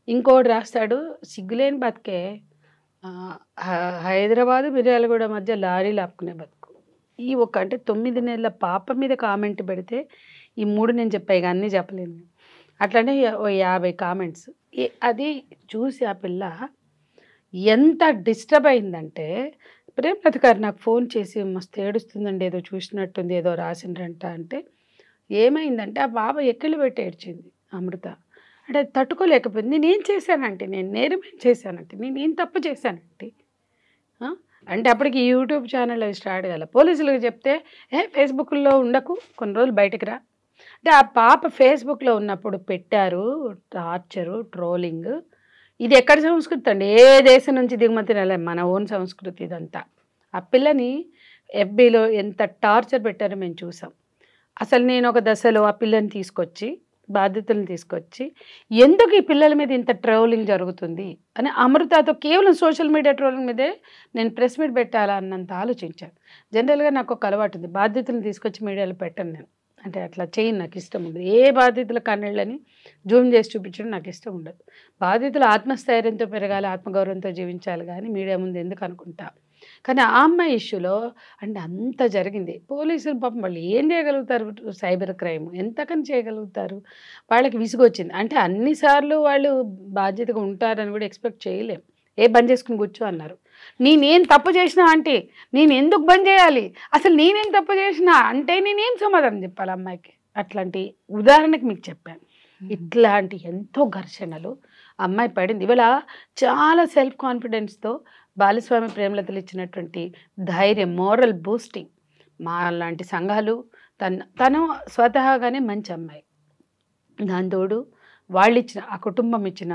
ఇంకోటి రాస్తాడు, సిగ్గులేని బతికే హైదరాబాదు మిర్యాలగూడ మధ్య లారీలు ఆపుకునే బతుకు. ఈ అంటే 9 నెలల పాప మీద కామెంట్ పెడితే ఈ 3 నేను చెప్పాయి, అన్నీ చెప్పలేను. అట్లనే 50 కామెంట్స్. అది చూసి ఆ పిల్ల ఎంత డిస్టర్బ్ అయిందంటే, ప్రేమలత గారు నాకు ఫోన్ చేసి మస్తు ఏడుస్తుందండి, ఏదో చూసినట్టుంది, ఏదో రాసిండ్రంట అంటే, ఏమైందంటే ఆ బాబా ఎక్కిళ్ళు పెట్టి ఏడ్చింది అమృత. అంటే తట్టుకోలేకపోయింది. నేనేం చేశానంటే, నేను నేరమేం చేశానంటే, నేనేం తప్పు చేశానంటే అంటే అప్పటికి యూట్యూబ్ ఛానల్ అవి స్టార్ట్ కాలే. పోలీసులకు చెప్తే ఫేస్బుక్లో ఉండకు, కొన్ని రోజులు బయటకు రా అంటే, ఆ పాప ఫేస్బుక్లో ఉన్నప్పుడు పెట్టారు టార్చరు, ట్రోలింగ్. ఇది ఎక్కడి సంస్కృతి అండి? ఏ దేశం నుంచి దిగుమతి రాలే, మన ఓన్ సంస్కృతి ఇదంతా. ఆ పిల్లని ఎఫ్బీలో ఎంత టార్చర్ పెట్టారో మేము చూసాం. అసలు నేను ఒక దశలో ఆ పిల్లని తీసుకొచ్చి బాధ్యతలను తీసుకొచ్చి ఎందుకు ఈ పిల్లల మీద ఇంత ట్రోలింగ్ జరుగుతుంది అని అమృతతో కేవలం సోషల్ మీడియా ట్రోలింగ్ మీదే నేను ప్రెస్ మీట్ పెట్టాలా అన్నంత ఆలోచించాను. జనరల్గా నాకు ఒక అలవాటు ఉంది, బాధ్యతలను తీసుకొచ్చి మీడియాలో పెట్టను నేను. అంటే అట్లా చేయను, నాకు ఇష్టం ఉండదు. ఏ బాధ్యతల కన్నీళ్ళని జూమ్ చేసి చూపించడం నాకు ఇష్టం ఉండదు. బాధ్యతలు ఆత్మస్థైర్యంతో పెరగాలి, ఆత్మగౌరవంతో జీవించాలి, కానీ మీడియా ముందు ఎందుకు అనుకుంటా. కానీ ఆ అమ్మాయి ఇష్యూలో అంటే అంత జరిగింది. పోలీసులు పాపం వాళ్ళు ఏం చేయగలుగుతారు, సైబర్ క్రైమ్ ఎంతకని చేయగలుగుతారు, వాళ్ళకి విసుగొచ్చింది. అంటే అన్నిసార్లు వాళ్ళు బాధ్యతగా ఉంటారని కూడా ఎక్స్పెక్ట్ చేయలేం. ఏ బంద్ చేసుకుని కూర్చో అన్నారు. నేనేం తప్పు చేసినా అంటే నేను ఎందుకు బంద్ చేయాలి, అసలు నేనేం తప్పు చేసినా అంటే నేనేం సమాధానం చెప్పాలి అమ్మాయికి. అట్లాంటి ఉదాహరణకి మీకు చెప్పాను. ఇట్లాంటి ఎంతో ఘర్షణలు అమ్మాయి పడింది. ఇవాళ చాలా సెల్ఫ్ కాన్ఫిడెన్స్తో బాలస్వామి ప్రేమలతలు ఇచ్చినటువంటి ధైర్యం, మోరల్ బూస్టింగ్ మా లాంటి సంఘాలు, తను స్వతహాగానే మంచి అమ్మాయి, దాని తోడు వాళ్ళు ఇచ్చిన ఆ కుటుంబం ఇచ్చిన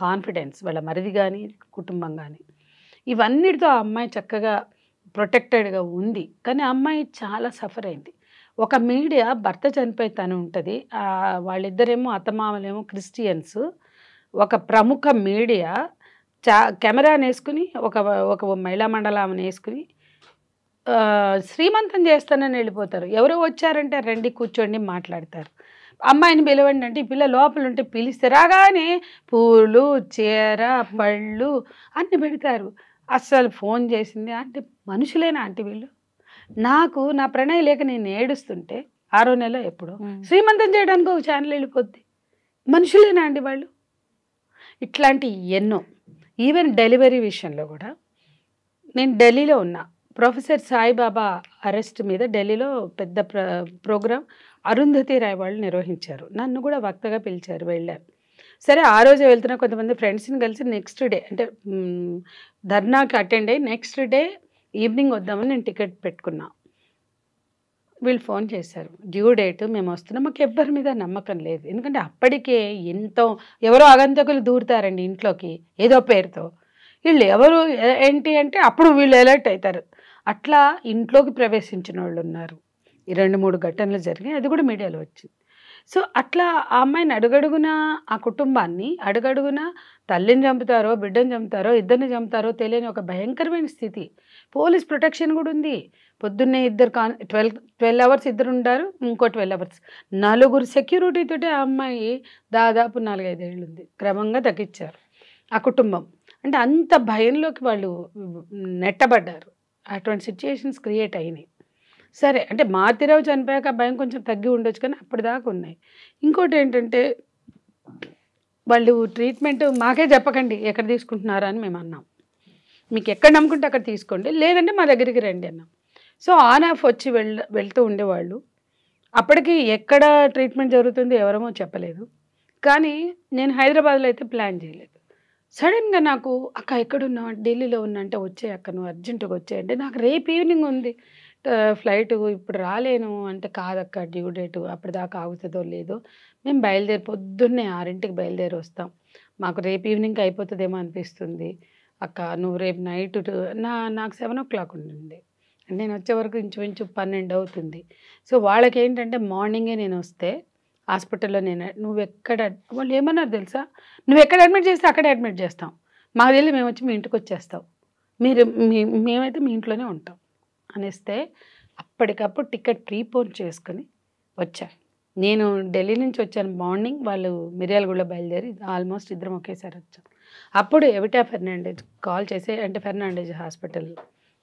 కాన్ఫిడెన్స్, వాళ్ళ మరిది కానీ కుటుంబం కానీ, ఇవన్నిటితో ఆ అమ్మాయి చక్కగా ప్రొటెక్టెడ్గా ఉంది. కానీ ఆ అమ్మాయి చాలా సఫర్ అయింది. ఒక మీడియా భర్త చనిపోయి తను ఉంటుంది, వాళ్ళిద్దరేమో అత్తమామలేమో క్రిస్టియన్స్. ఒక ప్రముఖ మీడియా కెమెరాని వేసుకుని ఒక మహిళా మండలాన్ని వేసుకుని శ్రీమంతం చేస్తానని వెళ్ళిపోతారు. ఎవరో వచ్చారంటే రండి కూర్చోండి మాట్లాడతారు. అమ్మాయిని పిలవండి అంటే ఈ పిల్ల లోపల ఉంటే పిలిస్తే రాగానే పూలు, చీర, పళ్ళు అన్ని పెడతారు. అస్సలు ఫోన్ చేసింది అంటే మనుషులేనా అంటే వీళ్ళు. నాకు నా ప్రణయ లేక నేను ఏడుస్తుంటే 6వ నెల ఎప్పుడో శ్రీమంతం చేయడానికి ఒక ఛానల్ వెళ్ళిపోద్ది. మనుషులేనా అండి వాళ్ళు? ఇట్లాంటి ఎన్నో. ఈవెన్ డెలివరీ విషయంలో కూడా నేను ఢిల్లీలో ఉన్నా. ప్రొఫెసర్ సాయిబాబా అరెస్ట్ మీద ఢిల్లీలో పెద్ద ప్రోగ్రాం అరుంధతి రాయ్ వాళ్ళు నిర్వహించారు. నన్ను కూడా వక్తగా పిలిచారు, వెళ్ళాను. సరే ఆ రోజు వెళ్తున్నా, కొంతమంది ఫ్రెండ్స్ని కలిసి నెక్స్ట్ డే అంటే ధర్నాకి అటెండ్ అయ్యి నెక్స్ట్ డే ఈవినింగ్ వద్దామని నేను టికెట్ పెట్టుకున్నా. వీళ్ళు ఫోన్ చేశారు, డ్యూ డేట్ మేము వస్తున్నాం. మాకు ఎవ్వరి మీద నమ్మకం లేదు, ఎందుకంటే అప్పటికే ఎంతో ఎవరో ఆగంతకులు దూరుతారండి ఇంట్లోకి ఏదో పేరుతో. వీళ్ళు ఎవరు ఏంటి అంటే అప్పుడు వీళ్ళు అలర్ట్ అవుతారు. అట్లా ఇంట్లోకి ప్రవేశించిన వాళ్ళు ఉన్నారు. ఈ 2-3 ఘటనలు జరిగాయి, అది కూడా మీడియాలో వచ్చింది. సో అట్లా ఆ అమ్మాయిని అడుగడుగున, ఆ కుటుంబాన్ని అడుగడుగున తల్లిని చంపుతారో బిడ్డని చంపుతారో ఇద్దరిని చంపుతారో తెలియని ఒక భయంకరమైన స్థితి. పోలీస్ ప్రొటెక్షన్ కూడా ఉంది. పొద్దున్నే 12 అవర్స్ ఇద్దరు ఉంటారు, ఇంకో 12 అవర్స్ 4 సెక్యూరిటీ తోటి ఆ అమ్మాయి దాదాపు 4-5 ఏళ్ళు ఉంది. క్రమంగా తగ్గించారు ఆ కుటుంబం. అంటే అంత భయంలోకి వాళ్ళు నెట్టబడ్డారు. అటువంటి సిచ్యుయేషన్స్ క్రియేట్ అయినాయి. సరే అంటే మారుతిరావు చనిపోయాక ఆ భయం కొంచెం తగ్గి ఉండొచ్చు, కానీ అప్పటిదాకా ఉన్నాయి. ఇంకోటి ఏంటంటే వాళ్ళు ట్రీట్మెంట్ మాకే చెప్పకండి ఎక్కడ తీసుకుంటున్నారా అని మేము అన్నాం. మీకు ఎక్కడ నమ్ముకుంటే అక్కడ తీసుకోండి, లేదంటే మా దగ్గరికి రండి అన్నాం. సో ఆన్ ఆఫ్ వచ్చి వెళ్తూ ఉండేవాళ్ళు. అప్పటికి ఎక్కడ ట్రీట్మెంట్ జరుగుతుంది ఎవరమో చెప్పలేదు. కానీ నేను హైదరాబాద్లో అయితే ప్లాన్ చేయలేదు. సడన్గా నాకు అక్క ఎక్కడున్నావు, ఢిల్లీలో ఉన్నా అంటే వచ్చే అక్క నువ్వు అర్జెంటుగా వచ్చేయంటే నాకు రేపు ఈవినింగ్ ఉంది ఫ్లైట్, ఇప్పుడు రాలేను అంటే కాదక్క డ్యూ డేటు అప్పటిదాకా ఆగుతుందో లేదో, మేము బయలుదేరి పొద్దున్నే 6ంటికి బయలుదేరి వస్తాం, మాకు రేపు ఈవినింగ్కి అయిపోతుందేమో అనిపిస్తుంది అక్క, నువ్వు రేపు నైట్ నాకు 7 o'clock ఉండింది, నేను వచ్చే వరకు ఇంచుమించు 12 అవుతుంది. సో వాళ్ళకి ఏంటంటే మార్నింగే నేను వస్తే హాస్పిటల్లో నువ్వు ఎక్కడ, వాళ్ళు ఏమన్నారు తెలుసా, నువ్వు ఎక్కడ అడ్మిట్ చేస్తే అక్కడే అడ్మిట్ చేస్తాం, మాకు తెలియదు మేము వచ్చి మీ ఇంటికి వచ్చేస్తాం, మేమైతే మీ ఇంట్లోనే ఉంటాం అనేస్తే అప్పటికప్పుడు టికెట్ ప్రీపోన్ చేసుకుని వచ్చాను. నేను ఢిల్లీ నుంచి వచ్చాను మార్నింగ్, వాళ్ళు మిర్యాలగూడలో బయలుదేరి ఆల్మోస్ట్ ఇద్దరం ఒకేసారి వచ్చాం. అప్పుడు ఎవిటా ఫెర్నాండెజ్ కాల్ చేసి, అంటే ఫెర్నాండెజ్ హాస్పిటల్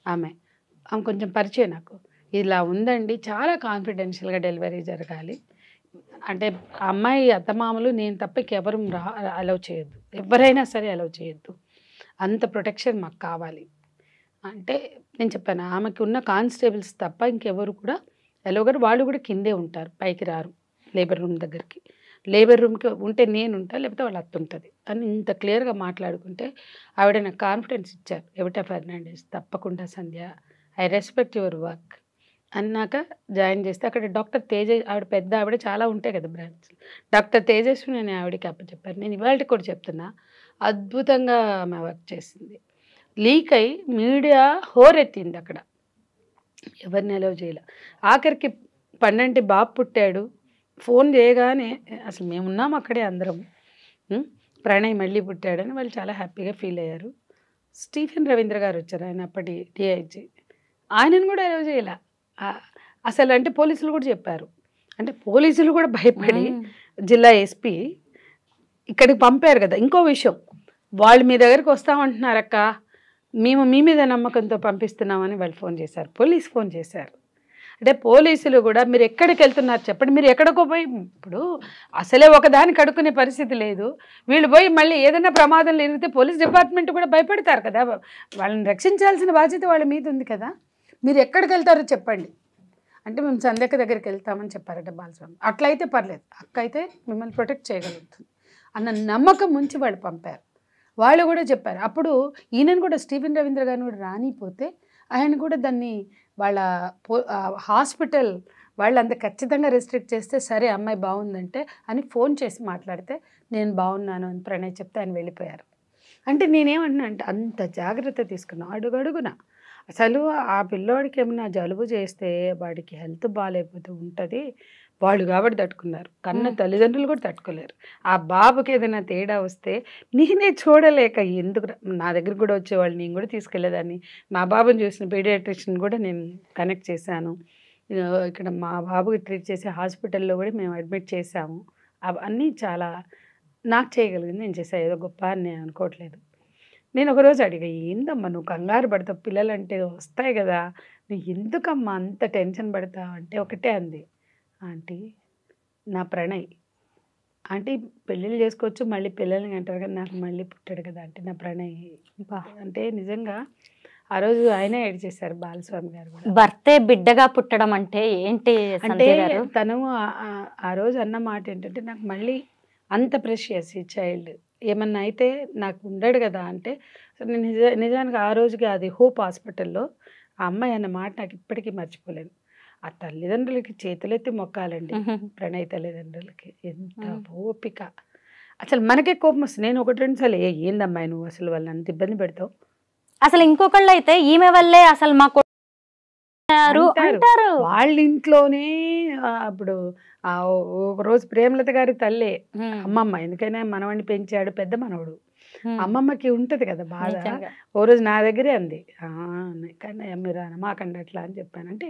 ఆమె కొంచెం పరిచయం నాకు, ఇలా ఉందండి చాలా కాన్ఫిడెన్షియల్గా డెలివరీ జరగాలి, అంటే అమ్మాయి అత్తమామలు నేను తప్ప ఎవరు అలౌ చేయొద్దు, ఎవరైనా సరే అలౌ చేయొద్దు, అంత ప్రొటెక్షన్ మాకు కావాలి అంటే నేను చెప్పాను. ఆమెకి ఉన్న కానిస్టేబుల్స్ తప్ప ఇంకెవరు కూడా ఎలాగో, వాళ్ళు కూడా కిందే ఉంటారు, పైకి రారు లేబర్ రూమ్ దగ్గరికి. లేబర్ రూమ్కి ఉంటే నేను ఉంటాను, లేకపోతే వాళ్ళ అత్త ఉంటుంది అని ఇంత క్లియర్గా మాట్లాడుకుంటే ఆవిడ నాకు కాన్ఫిడెన్స్ ఇచ్చారు. ఎవిటా ఫెర్నాండెజ్ తప్పకుండా సంధ్య, ఐ రెస్పెక్ట్ యువర్ వర్క్ అన్నాక జాయిన్ చేస్తే అక్కడ డాక్టర్ తేజ, ఆవిడ పెద్ద ఆవిడ, చాలా ఉంటాయి కదా బ్రాంచ్, డాక్టర్ తేజస్వి నేను ఆవిడకి అప్పచెప్పాను. నేను ఇవాళకి కూడా చెప్తున్నా, అద్భుతంగా ఆమె వర్క్ చేసింది. లీక్ అయి మీడియా హోరెత్తింది, అక్కడ ఎవరిని అలౌ చేయాల. ఆఖరికి 12 బాబు పుట్టాడు, ఫోన్ చేయగానే అసలు మేమున్నాం అక్కడే అందరం. ప్రణయ్ మళ్ళీ పుట్టాడని వాళ్ళు చాలా హ్యాపీగా ఫీల్ అయ్యారు. స్టీఫెన్ రవీంద్ర గారు వచ్చారు, ఆయన అప్పటి డిఐజీ. ఆయనను కూడా అలౌ చేయాల అసలు. అంటే పోలీసులు కూడా చెప్పారు, అంటే పోలీసులు కూడా భయపడి జిల్లా ఎస్పీ ఇక్కడికి పంపారు కదా. ఇంకో విషయం, వాళ్ళు మీ దగ్గరికి వస్తామంటున్నారక్క, మేము మీ మీద నమ్మకంతో పంపిస్తున్నామని వాళ్ళు ఫోన్ చేశారు, పోలీస్ ఫోన్ చేశారు. అంటే పోలీసులు కూడా మీరు ఎక్కడికి వెళ్తున్నారు చెప్పండి, మీరు ఎక్కడికో పోయి, ఇప్పుడు అసలే ఒకదానికి అడుక్కునే పరిస్థితి లేదు, వీళ్ళు పోయి మళ్ళీ ఏదైనా ప్రమాదం జరిగితే పోలీస్ డిపార్ట్మెంట్ కూడా భయపడతారు కదా, వాళ్ళని రక్షించాల్సిన బాధ్యత వాళ్ళ మీద ఉంది కదా, మీరు ఎక్కడికి వెళ్తారో చెప్పండి అంటే మేము సంధ్యక్క దగ్గరికి వెళ్తామని చెప్పారట బాలస్వామి. అట్లయితే పర్లేదు, అక్క అయితే మిమ్మల్ని ప్రొటెక్ట్ చేయగలుగుతుంది అన్న నమ్మకం ఉంచి వాళ్ళు పంపారు. వాళ్ళు కూడా చెప్పారు. అప్పుడు ఈయనను కూడా స్టీఫెన్ రవీంద్ర గారిని కూడా రానిపోతే ఆయన కూడా దాన్ని వాళ్ళ హాస్పిటల్ వాళ్ళు అంత ఖచ్చితంగా రెస్ట్రిక్ట్ చేస్తే సరే అమ్మాయి బాగుందంటే అని ఫోన్ చేసి మాట్లాడితే నేను బాగున్నాను అని ప్రణయ్ చెప్తే ఆయన వెళ్ళిపోయారు. అంటే నేనేమంటున్నా అంటే అంత జాగ్రత్త తీసుకున్నాను అడుగడుగున. అసలు ఆ పిల్లోడికి ఏమన్నా జలుబు చేస్తే వాడికి హెల్త్ బాగాలేకపోతే ఉంటుంది, వాళ్ళు కాబట్టి తట్టుకున్నారు, కన్న తల్లిదండ్రులు కూడా తట్టుకోలేరు. ఆ బాబుకి ఏదైనా తేడా వస్తే నేనే చూడలేక ఎందుకు నా దగ్గర కూడా వచ్చేవాళ్ళు, నేను కూడా తీసుకెళ్లేదాన్ని. మా బాబుని చూసిన పీడియాట్రిషియన్ కూడా నేను కనెక్ట్ చేశాను. ఇక్కడ మా బాబుకి ట్రీట్ చేసే హాస్పిటల్లో కూడా మేము అడ్మిట్ చేశాము. అవన్నీ చాలా నాకు చేయగలిగింది నేను చేసా, ఏదో గొప్ప అని నేను అనుకోవట్లేదు. నేను ఒకరోజు అడిగా, ఏందమ్మా నువ్వు కంగారు పడతావు, పిల్లలంటే వస్తాయి కదా, నువ్వు ఎందుకమ్మా అంత టెన్షన్ పడతావు అంటే ఒకటే అంది, ఆంటీ నా ప్రణయ్, ఆంటీ పెళ్ళిళ్ళు చేసుకోవచ్చు మళ్ళీ పిల్లల్ని అంటారు కదా, నాకు మళ్ళీ పుట్టాడు కదా అంటే నా ప్రణయ్. అంటే నిజంగా ఆ రోజు ఆయనే ఎడ్ చేశారు బాలస్వామి గారు కూడా. భర్తే బిడ్డగా పుట్టడం అంటే ఏంటి అంటే తను ఆ రోజు అన్న మాట ఏంటంటే, నాకు మళ్ళీ అంత ప్రెషియస్ ఈ చైల్డ్ ఏమన్నా అయితే నాకు ఉండడు కదా అంటే, నేను నిజానికి ఆ రోజుకి అది హోప్ హాస్పిటల్లో ఆ అమ్మాయి అన్న మాట నాకు ఇప్పటికీ మర్చిపోలేను. ఆ తల్లిదండ్రులకి చేతులెత్తి మొక్కాలండి, ప్రణయ్ తల్లిదండ్రులకి ఎంత ఓపిక. అసలు మనకే కోపం వస్తుంది. నేను ఒకటి రెండు సార్లు ఏందమ్మాయి నువ్వు అసలు వాళ్ళని అంత ఇబ్బంది పెడతావు, అసలు ఇంకొకళ్ళు అయితే ఈమె వల్లే అసలు మాకు వాళ్ళ ఇంట్లోనే. అప్పుడు ఒక రోజు ప్రేమలత గారి తల్లే అమ్మమ్మ, ఎందుకైనా మనవాడిని పెంచాడు పెద్ద మనవడు, అమ్మమ్మకి ఉంటది కదా బాధ. ఓ రోజు నా దగ్గరే అంది, కానీ మీరు మాకండి అట్లా అని చెప్పాను. అంటే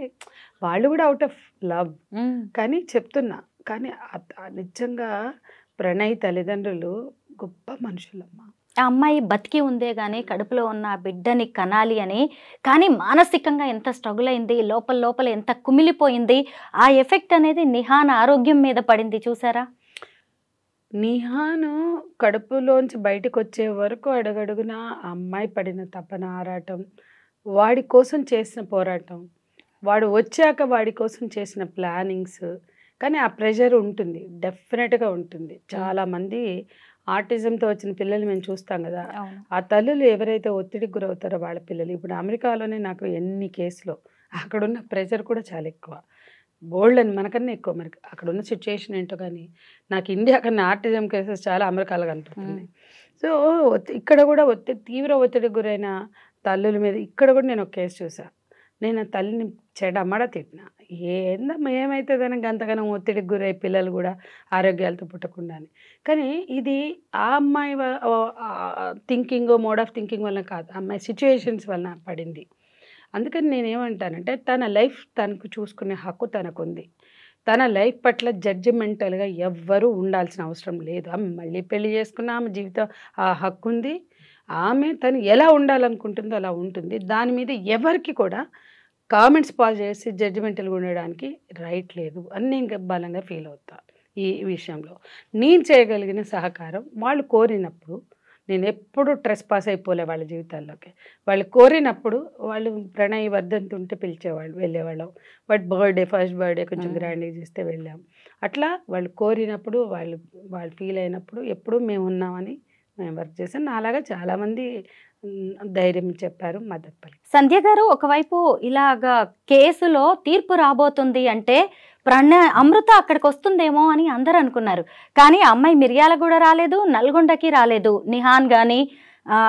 వాళ్ళు కూడా అవుట్ ఆఫ్ లవ్ కానీ చెప్తున్నా. కానీ నిజంగా ప్రణయ్ తల్లిదండ్రులు గొప్ప మనుషులమ్మ. ఆ అమ్మాయి బతికి ఉందే గానీ కడుపులో ఉన్న ఆ బిడ్డని కనాలి అని, కానీ మానసికంగా ఎంత స్ట్రగుల్ అయింది, లోపల లోపల ఎంత కుమిలిపోయింది. ఆ ఎఫెక్ట్ అనేది నిహాన్ ఆరోగ్యం మీద పడింది చూసారా. నిహాను కడుపులోంచి బయటకు వచ్చే వరకు అడుగడుగున ఆ అమ్మాయి పడిన తపన ఆరాటం, వాడి కోసం చేసిన పోరాటం, వాడు వచ్చాక వాడి కోసం చేసిన ప్లానింగ్స్. కానీ ఆ ప్రెషర్ ఉంటుంది, డెఫినెట్గా ఉంటుంది. చాలామంది ఆటిజంతో వచ్చిన పిల్లలు మేము చూస్తాం కదా, ఆ తల్లులు ఎవరైతే ఒత్తిడికి గురవుతారో వాళ్ళ పిల్లలు. ఇప్పుడు అమెరికాలోనే నాకు ఎన్ని కేసులు, అక్కడున్న ప్రెషర్ కూడా చాలా ఎక్కువ, బోల్డ్ అని మనకన్నా ఎక్కువ. మరి అక్కడున్న సిచ్యుయేషన్ ఏంటో కానీ నాకు ఇండియా కన్నా ఆటిజం కేసెస్ చాలా అమెరికాలో కనిపిస్తుంది. సో ఇక్కడ కూడా తీవ్ర ఒత్తిడికి గురైన తల్లుల మీద ఇక్కడ కూడా నేను ఒక కేసు చూసాను. నేను ఆ తల్లిని చెడమడ తిట్టిన, ఏందమ్మా ఏమవుతుందని గంతగానం ఒత్తిడికి గురై పిల్లలు కూడా ఆరోగ్యాలతో పుట్టకుండాని. కానీ ఇది ఆ అమ్మాయి థింకింగ్, మోడ్ ఆఫ్ థింకింగ్ వల్ల కాదు, అమ్మాయి సిచ్యుయేషన్స్ వలన పడింది. అందుకని నేనేమంటానంటే తన లైఫ్ తనకు చూసుకునే హక్కు తనకుంది. తన లైఫ్ పట్ల జడ్జిమెంటల్గా ఎవ్వరూ ఉండాల్సిన అవసరం లేదు. ఆమె మళ్ళీ పెళ్లి చేసుకున్న ఆమె జీవితం ఆ హక్కు ఉంది. ఆమె తను ఎలా ఉండాలనుకుంటుందో అలా ఉంటుంది. దాని మీద ఎవరికి కూడా కామెంట్స్ పాస్ చేసి జడ్జిమెంటల్గా ఉండడానికి రైట్ లేదు అని నేను బలంగా ఫీల్ అవుతాను. ఈ విషయంలో నేను చేయగలిగిన సహకారం, వాళ్ళు కోరినప్పుడు, నేను ఎప్పుడు ట్రెస్ పాస్ అయిపోలే వాళ్ళ జీవితాల్లోకి. వాళ్ళు కోరినప్పుడు వాళ్ళు ప్రణయ్ వర్ధంతి ఉంటే పిలిచేవాళ్ళు, వెళ్ళేవాళ్ళం. బట్ బర్త్డే, ఫస్ట్ బర్త్డే కొంచెం గ్రాండ్గా చేస్తే వెళ్ళాం. అట్లా వాళ్ళు కోరినప్పుడు, వాళ్ళు ఫీల్ అయినప్పుడు ఎప్పుడు మేము ఉన్నామని మేము వర్క్ చేసాం. నాలాగా చాలామంది ధైర్యం చెప్పారు, మద్దతు పలికారు. సంధ్య గారు, ఒకవైపు ఇలాగా కేసులో తీర్పు రాబోతుంది అంటే అమృత అక్కడికి వస్తుందేమో అని అందరూ అనుకున్నారు. కానీ అమ్మాయి మిర్యాలగూడ రాలేదు, నల్గొండకి రాలేదు, నిహాన్ కానీ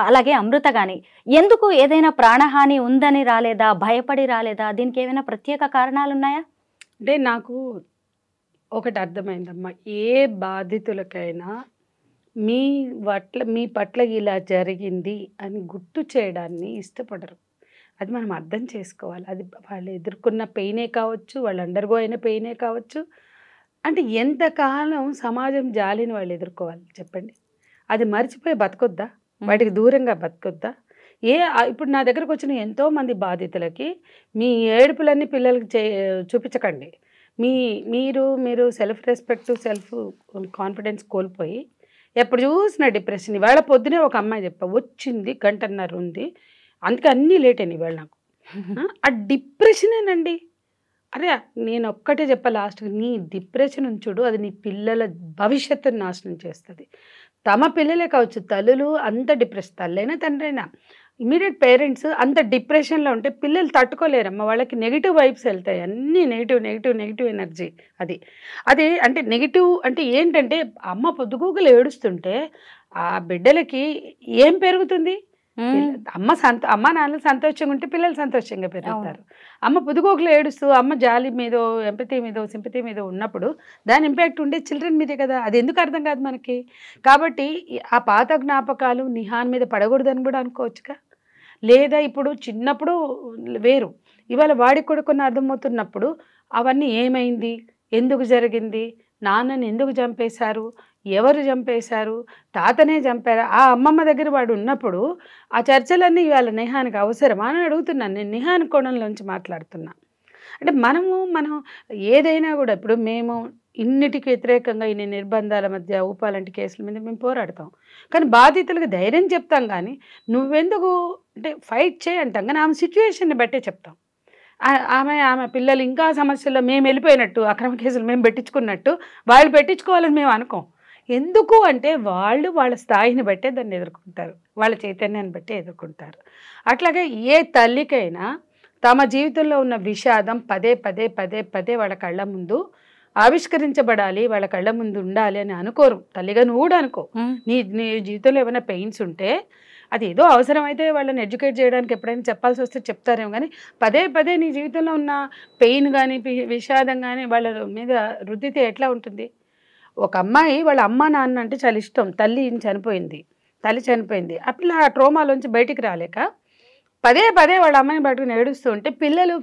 అలాగే అమృత కానీ. ఎందుకు? ఏదైనా ప్రాణహాని ఉందని రాలేదా, భయపడి రాలేదా? దీనికి ఏమైనా ప్రత్యేక కారణాలు ఉన్నాయా? అంటే నాకు ఒకటి అర్థమైందమ్మా, ఏ బాధితులకైనా మీ పట్ల ఇలా జరిగింది అని గుర్తు చేయడాన్ని ఇష్టపడరు. అది మనం అర్థం చేసుకోవాలి. అది వాళ్ళు ఎదుర్కొన్న పెయినే కావచ్చు, వాళ్ళు అండర్గో అయిన పెయినే కావచ్చు. అంటే ఎంతకాలం సమాజం జాలిని వాళ్ళు ఎదుర్కోవాలి చెప్పండి? అది మర్చిపోయి బతకొద్దా? వాటికి దూరంగా బతకొద్దా? ఇప్పుడు నా దగ్గరకు వచ్చిన ఎంతోమంది బాధితులకి మీ ఏడుపులన్నీ పిల్లలకి చూపించకండి. మీరు సెల్ఫ్ రెస్పెక్ట్, సెల్ఫ్ కాన్ఫిడెన్స్ కోల్పోయి ఎప్పుడు చూసిన డిప్రెషన్. ఇవాళ పొద్దునే ఒక అమ్మాయి వచ్చింది, గంటన్నర ఉంది, అందుకే అన్నీ లేట్ అయినాయి ఇవాళ నాకు. ఆ డిప్రెషనేనండి. అరే నేను ఒక్కటే చెప్పా లాస్ట్కి, నీ డిప్రెషన్ చూడు, అది నీ పిల్లల భవిష్యత్తును నాశనం చేస్తుంది. తమ పిల్లలే కావచ్చు, తల్లులు అంత డిప్రెషన్, తల్లైనా తండ్రైనా ఇమీడియట్ పేరెంట్స్ అంత డిప్రెషన్లో ఉంటే పిల్లలు తట్టుకోలేరమ్మ. వాళ్ళకి నెగిటివ్ వైబ్స్ వెళ్తాయి, అన్నీ నెగిటివ్ ఎనర్జీ. అది అంటే నెగిటివ్ అంటే ఏంటంటే, అమ్మ పొద్దుగూకులు ఏడుస్తుంటే ఆ బిడ్డలకి ఏం పెరుగుతుంది? అమ్మ నాన్న సంతోషంగా ఉంటే పిల్లలు సంతోషంగా పెరుగుతారు. అమ్మ పొద్దుగోకులు ఏడుస్తూ అమ్మ జాలి మీదో, ఎంపతి మీదో, సింపతి మీదో ఉన్నప్పుడు దాని ఇంపాక్ట్ ఉండే చిల్డ్రన్ మీదే కదా. అది ఎందుకు అర్థం కాదు మనకి? కాబట్టి ఆ పాత జ్ఞాపకాలు నిహాన్ మీద పడకూడదని కూడా అనుకోవచ్చుగా. లేదా ఇప్పుడు చిన్నప్పుడు వేరు, ఇవాళ వాడికి కూడా కొన్ని అర్థమవుతున్నప్పుడు అవన్నీ ఏమైంది, ఎందుకు జరిగింది, నాన్నని ఎందుకు చంపేశారు, ఎవరు చంపేశారు, తాతనే చంపారా, ఆ అమ్మమ్మ దగ్గర వాడు ఉన్నప్పుడు ఆ చర్చలన్నీ ఇవాళ నిహాన్కి అవసరమా అని అడుగుతున్నాను. నేను నిహాన్ కోణంలోంచి మాట్లాడుతున్నా. అంటే మనం ఏదైనా కూడా ఇప్పుడు మేము ఇన్నిటికి వ్యతిరేకంగా ఇన్ని నిర్బంధాల మధ్య ఊపాలంటి కేసుల మీద మేము పోరాడతాం, కానీ బాధితులకు ధైర్యం చెప్తాం. కానీ నువ్వెందుకు అంటే ఫైట్ చేయి అంటాం, కానీ ఆమె సిచ్యువేషన్ని బట్టే చెప్తాం. ఆమె పిల్లలు ఇంకా సమస్యల్లో మేము వెళ్ళిపోయినట్టు, అక్రమ కేసులు మేము పెట్టించుకున్నట్టు వాళ్ళు పెట్టించుకోవాలని మేము అనుకోం. ఎందుకు అంటే వాళ్ళ స్థాయిని బట్టే దాన్ని ఎదుర్కొంటారు, వాళ్ళ చైతన్యాన్ని బట్టే ఎదుర్కొంటారు. అట్లాగే ఏ తల్లికైనా తమ జీవితంలో ఉన్న విషాదం పదే వాళ్ళ కళ్ళ ముందు ఆవిష్కరించబడాలి, వాళ్ళ కళ్ళ ముందు ఉండాలి అని అనుకోరు. తల్లిగా నువ్వు కూడా అనుకో, నీ జీవితంలో ఏమైనా పెయిన్స్ ఉంటే అది ఏదో అవసరమైతే వాళ్ళని ఎడ్యుకేట్ చేయడానికి ఎప్పుడైనా చెప్పాల్సి వస్తే చెప్తారేమో, కానీ పదే నీ జీవితంలో ఉన్న పెయిన్ కానీ విషాదం కానీ వాళ్ళ మీద రుద్దితే ఎట్లా ఉంటుంది? ఒక అమ్మాయి వాళ్ళ అమ్మ నాన్న అంటే చాలా ఇష్టం, తల్లి చనిపోయింది, ఆ పిల్ల ఆ ట్రోమాలోంచి బయటికి రాలేక పదే వాళ్ళ అమ్మని పట్టుకుని ఏడుస్తూ ఉంటే పిల్లలు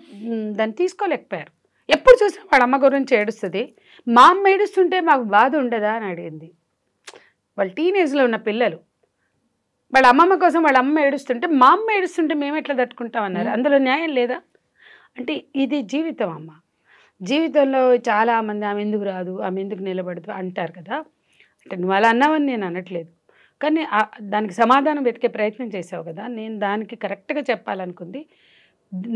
దాన్ని తీసుకోలేకపోయారు. ఎప్పుడు చూసినా వాళ్ళ అమ్మ గురించి ఏడుస్తుంది. మా అమ్మ ఏడుస్తుంటే మాకు బాధ ఉండదా అని అడిగింది. వాళ్ళ టీనేజ్లో ఉన్న పిల్లలు వాళ్ళ అమ్మమ్మ కోసం వాళ్ళ అమ్మ ఏడుస్తుంటే మా అమ్మ ఏడుస్తుంటే మేము ఎట్లా తట్టుకుంటామన్నారు. అందులో న్యాయం లేదా? అంటే ఇది జీవితం అమ్మ. జీవితంలో చాలామంది ఆమె ఎందుకు రాదు, ఆమె ఎందుకు నిలబడదు అంటారు కదా. అంటే నువ్వు అలా అన్నావని నేను అనట్లేదు, కానీ దానికి సమాధానం వెతికే ప్రయత్నం చేసావు కదా. నేను దానికి కరెక్ట్గా చెప్పాలనుకుంది,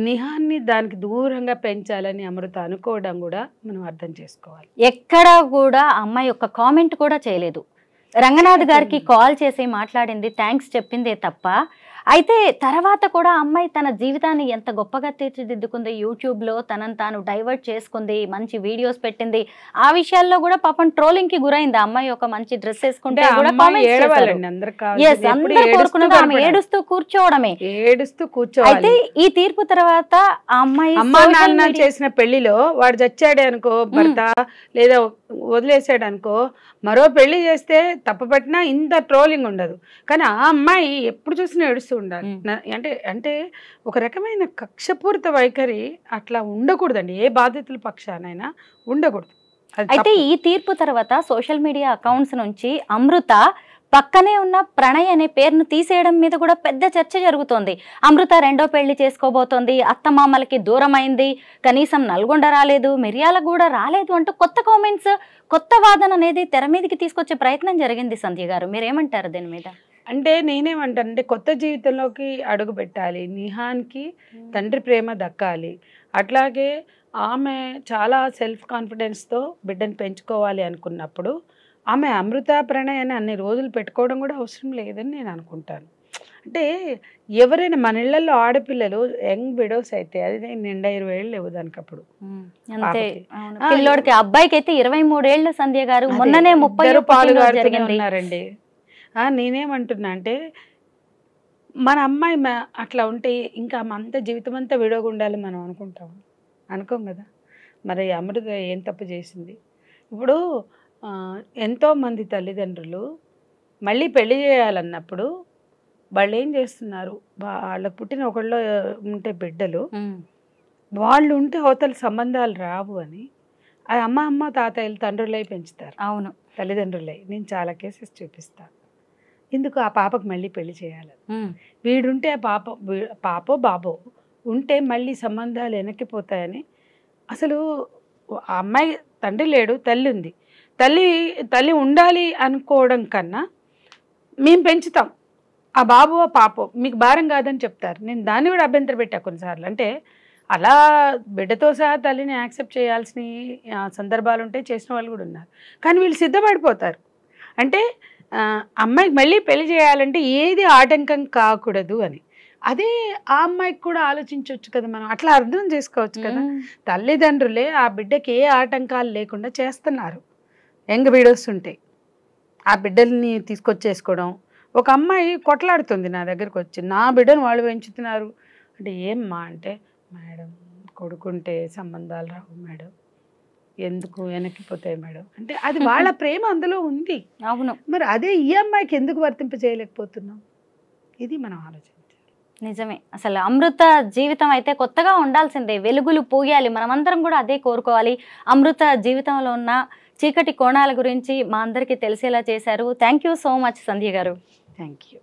నిహాన్ని దానికి దూరంగా పెంచాలని అమృత అనుకోవడం కూడా మనం అర్థం చేసుకోవాలి. ఎక్కడా కూడా అమ్మాయి ఒక కామెంట్ కూడా చేయలేదు. రంగనాథ్ గారికి కాల్ చేసి మాట్లాడింది, థ్యాంక్స్ చెప్పిందే తప్ప. అయితే తర్వాత కూడా అమ్మాయి తన జీవితాన్ని ఎంత గొప్పగా తీర్చిదిద్దుకుంది, యూట్యూబ్లో తనను తాను డైవర్ట్ చేసుకుంది, మంచి వీడియోస్ పెట్టింది. ఆ విషయాల్లో కూడా పాపం ట్రోలింగ్ కి గురైంది. అమ్మాయి ఒక మంచి డ్రెస్ వేసుకుంటే కూడా కోరుకున్నది ఆమె ఏడుస్తూ కూర్చోవడమే. అయితే ఈ తీర్పు తర్వాత ఆ అమ్మాయి అమ్మా నాన్న చేసిన పెళ్లిలో వాడు చచ్చాడే అనుకో భర్త, లేదా వదిలేసాడు అనుకో, మరో పెళ్లి చేస్తే తప్పపట్టినా ఇంత ట్రోలింగ్ ఉండదు. కానీ ఆ అమ్మాయి ఎప్పుడు చూసినా ఏడుస్తూ ఉండాలి. అంటే ఒక రకమైన కక్షపూరిత వైఖరి అట్లా ఉండకూడదండి, ఏ బాధితుల పక్షానైనా ఉండకూడదు. అయితే ఈ తీర్పు తర్వాత సోషల్ మీడియా అకౌంట్స్ నుంచి అమృత పక్కనే ఉన్న ప్రణయ్ అనే పేరును తీసేయడం మీద కూడా పెద్ద చర్చ జరుగుతోంది. అమృత రెండో పెళ్లి చేసుకోబోతోంది, అత్తమామలకి దూరం అయింది, కనీసం నల్గొండ రాలేదు, మిర్యాలగూడ రాలేదు అంటూ కొత్త కామెంట్స్, కొత్త వాదన అనేది తెర మీదకి తీసుకొచ్చే ప్రయత్నం జరిగింది. సంధ్య గారు మీరేమంటారు దీని మీద? అంటే నేనేమంటానంటే, కొత్త జీవితంలోకి అడుగు పెట్టాలి, నిహాన్కి తండ్రి ప్రేమ దక్కాలి. అట్లాగే ఆమె చాలా సెల్ఫ్ కాన్ఫిడెన్స్తో బిడ్డను పెంచుకోవాలి అనుకున్నప్పుడు ఆమె అమృత ప్రణయ్ అని అన్ని రోజులు పెట్టుకోవడం కూడా అవసరం లేదని నేను అనుకుంటాను. అంటే ఎవరైనా మన ఇళ్లలో ఆడపిల్లలు యంగ్ విడోస్ అయితే, అది నిండా 20 ఏళ్ళు లేవు దానికి అప్పుడు. పిల్లోడికి అబ్బాయికి అయితే 23 ఏళ్ళు సంధ్య గారు, మొన్ననే 30 ఉన్నారండి. నేనేమంటున్నా అంటే, మన అమ్మాయి అట్లా ఉంటే ఇంకా అంత జీవితం అంతా విడోగా ఉండాలి మనం అనుకుంటాం, అనుకోం కదా. మరి అమృత ఏం తప్పు చేసింది? ఇప్పుడు ఎంతోమంది తల్లిదండ్రులు మళ్ళీ పెళ్లి చేయాలన్నప్పుడు వాళ్ళు ఏం చేస్తున్నారు, వాళ్ళకు పుట్టిన ఒకళ్ళు ఉంటే బిడ్డలు వాళ్ళు ఉంటే అవతల సంబంధాలు రావు అని అది అమ్మ తాతయ్యలు తండ్రులై పెంచుతారు. అవును, తల్లిదండ్రులై. నేను చాలా కేసెస్ చూపిస్తాను. ఎందుకు ఆ పాపకు మళ్ళీ పెళ్లి చేయాలి, వీడుంటే ఆ పాపో బాబో ఉంటే మళ్ళీ సంబంధాలు వెనక్కిపోతాయని. అసలు ఆ అమ్మాయి తండ్రి లేడు, తల్లి ఉంది. తల్లి ఉండాలి అనుకోవడం కన్నా మేము పెంచుతాం, ఆ బాబో పాపో మీకు భారం కాదని చెప్తారు. నేను దాన్ని కూడా అభ్యంతరం పెట్టా కొన్నిసార్లు. అంటే అలా బిడ్డతో సహా తల్లిని యాక్సెప్ట్ చేయాల్సిన సందర్భాలు ఉంటే చేసిన వాళ్ళు కూడా ఉన్నారు. కానీ వీళ్ళు సిద్ధపడిపోతారు. అంటే అమ్మాయికి మళ్ళీ పెళ్లి చేయాలంటే ఏది ఆటంకం కాకూడదు అని. అదే ఆ అమ్మాయికి కూడా ఆలోచించవచ్చు కదా, మనం అట్లా అర్థం చేసుకోవచ్చు కదా. తల్లిదండ్రులే ఆ బిడ్డకి ఏ ఆటంకాలు లేకుండా చేస్తున్నారు. యంగ్ వీడియోస్ ఉంటాయి, ఆ బిడ్డల్ని తీసుకొచ్చేసుకోవడం. ఒక అమ్మాయి కొట్లాడుతుంది నా దగ్గరకు వచ్చి, నా బిడ్డను వాళ్ళు పెంచుతున్నారు అంటే. ఏమ్మా అంటే, మేడం కొడుకుంటే సంబంధాలు రావు మేడం, ఎందుకు వెనక్కిపోతాయి మేడం అంటే. అది వాళ్ళ ప్రేమ అందులో ఉంది. అవును, మరి అదే ఈ అమ్మాయికి ఎందుకు వర్తింప చేయలేకపోతున్నాం, ఇది మనం ఆలోచించాలి. నిజమే. అసలు అమృత జీవితం అయితే కొత్తగా ఉండాల్సిందే, వెలుగులు పూయాలి. మనమందరం కూడా అదే కోరుకోవాలి. అమృత జీవితంలో ఉన్న చీకటి కోణాల గురించి మా అందరికీ తెలిసేలా చేశారు. థ్యాంక్ యూ సో మచ్ సంధ్య గారు. Thank you.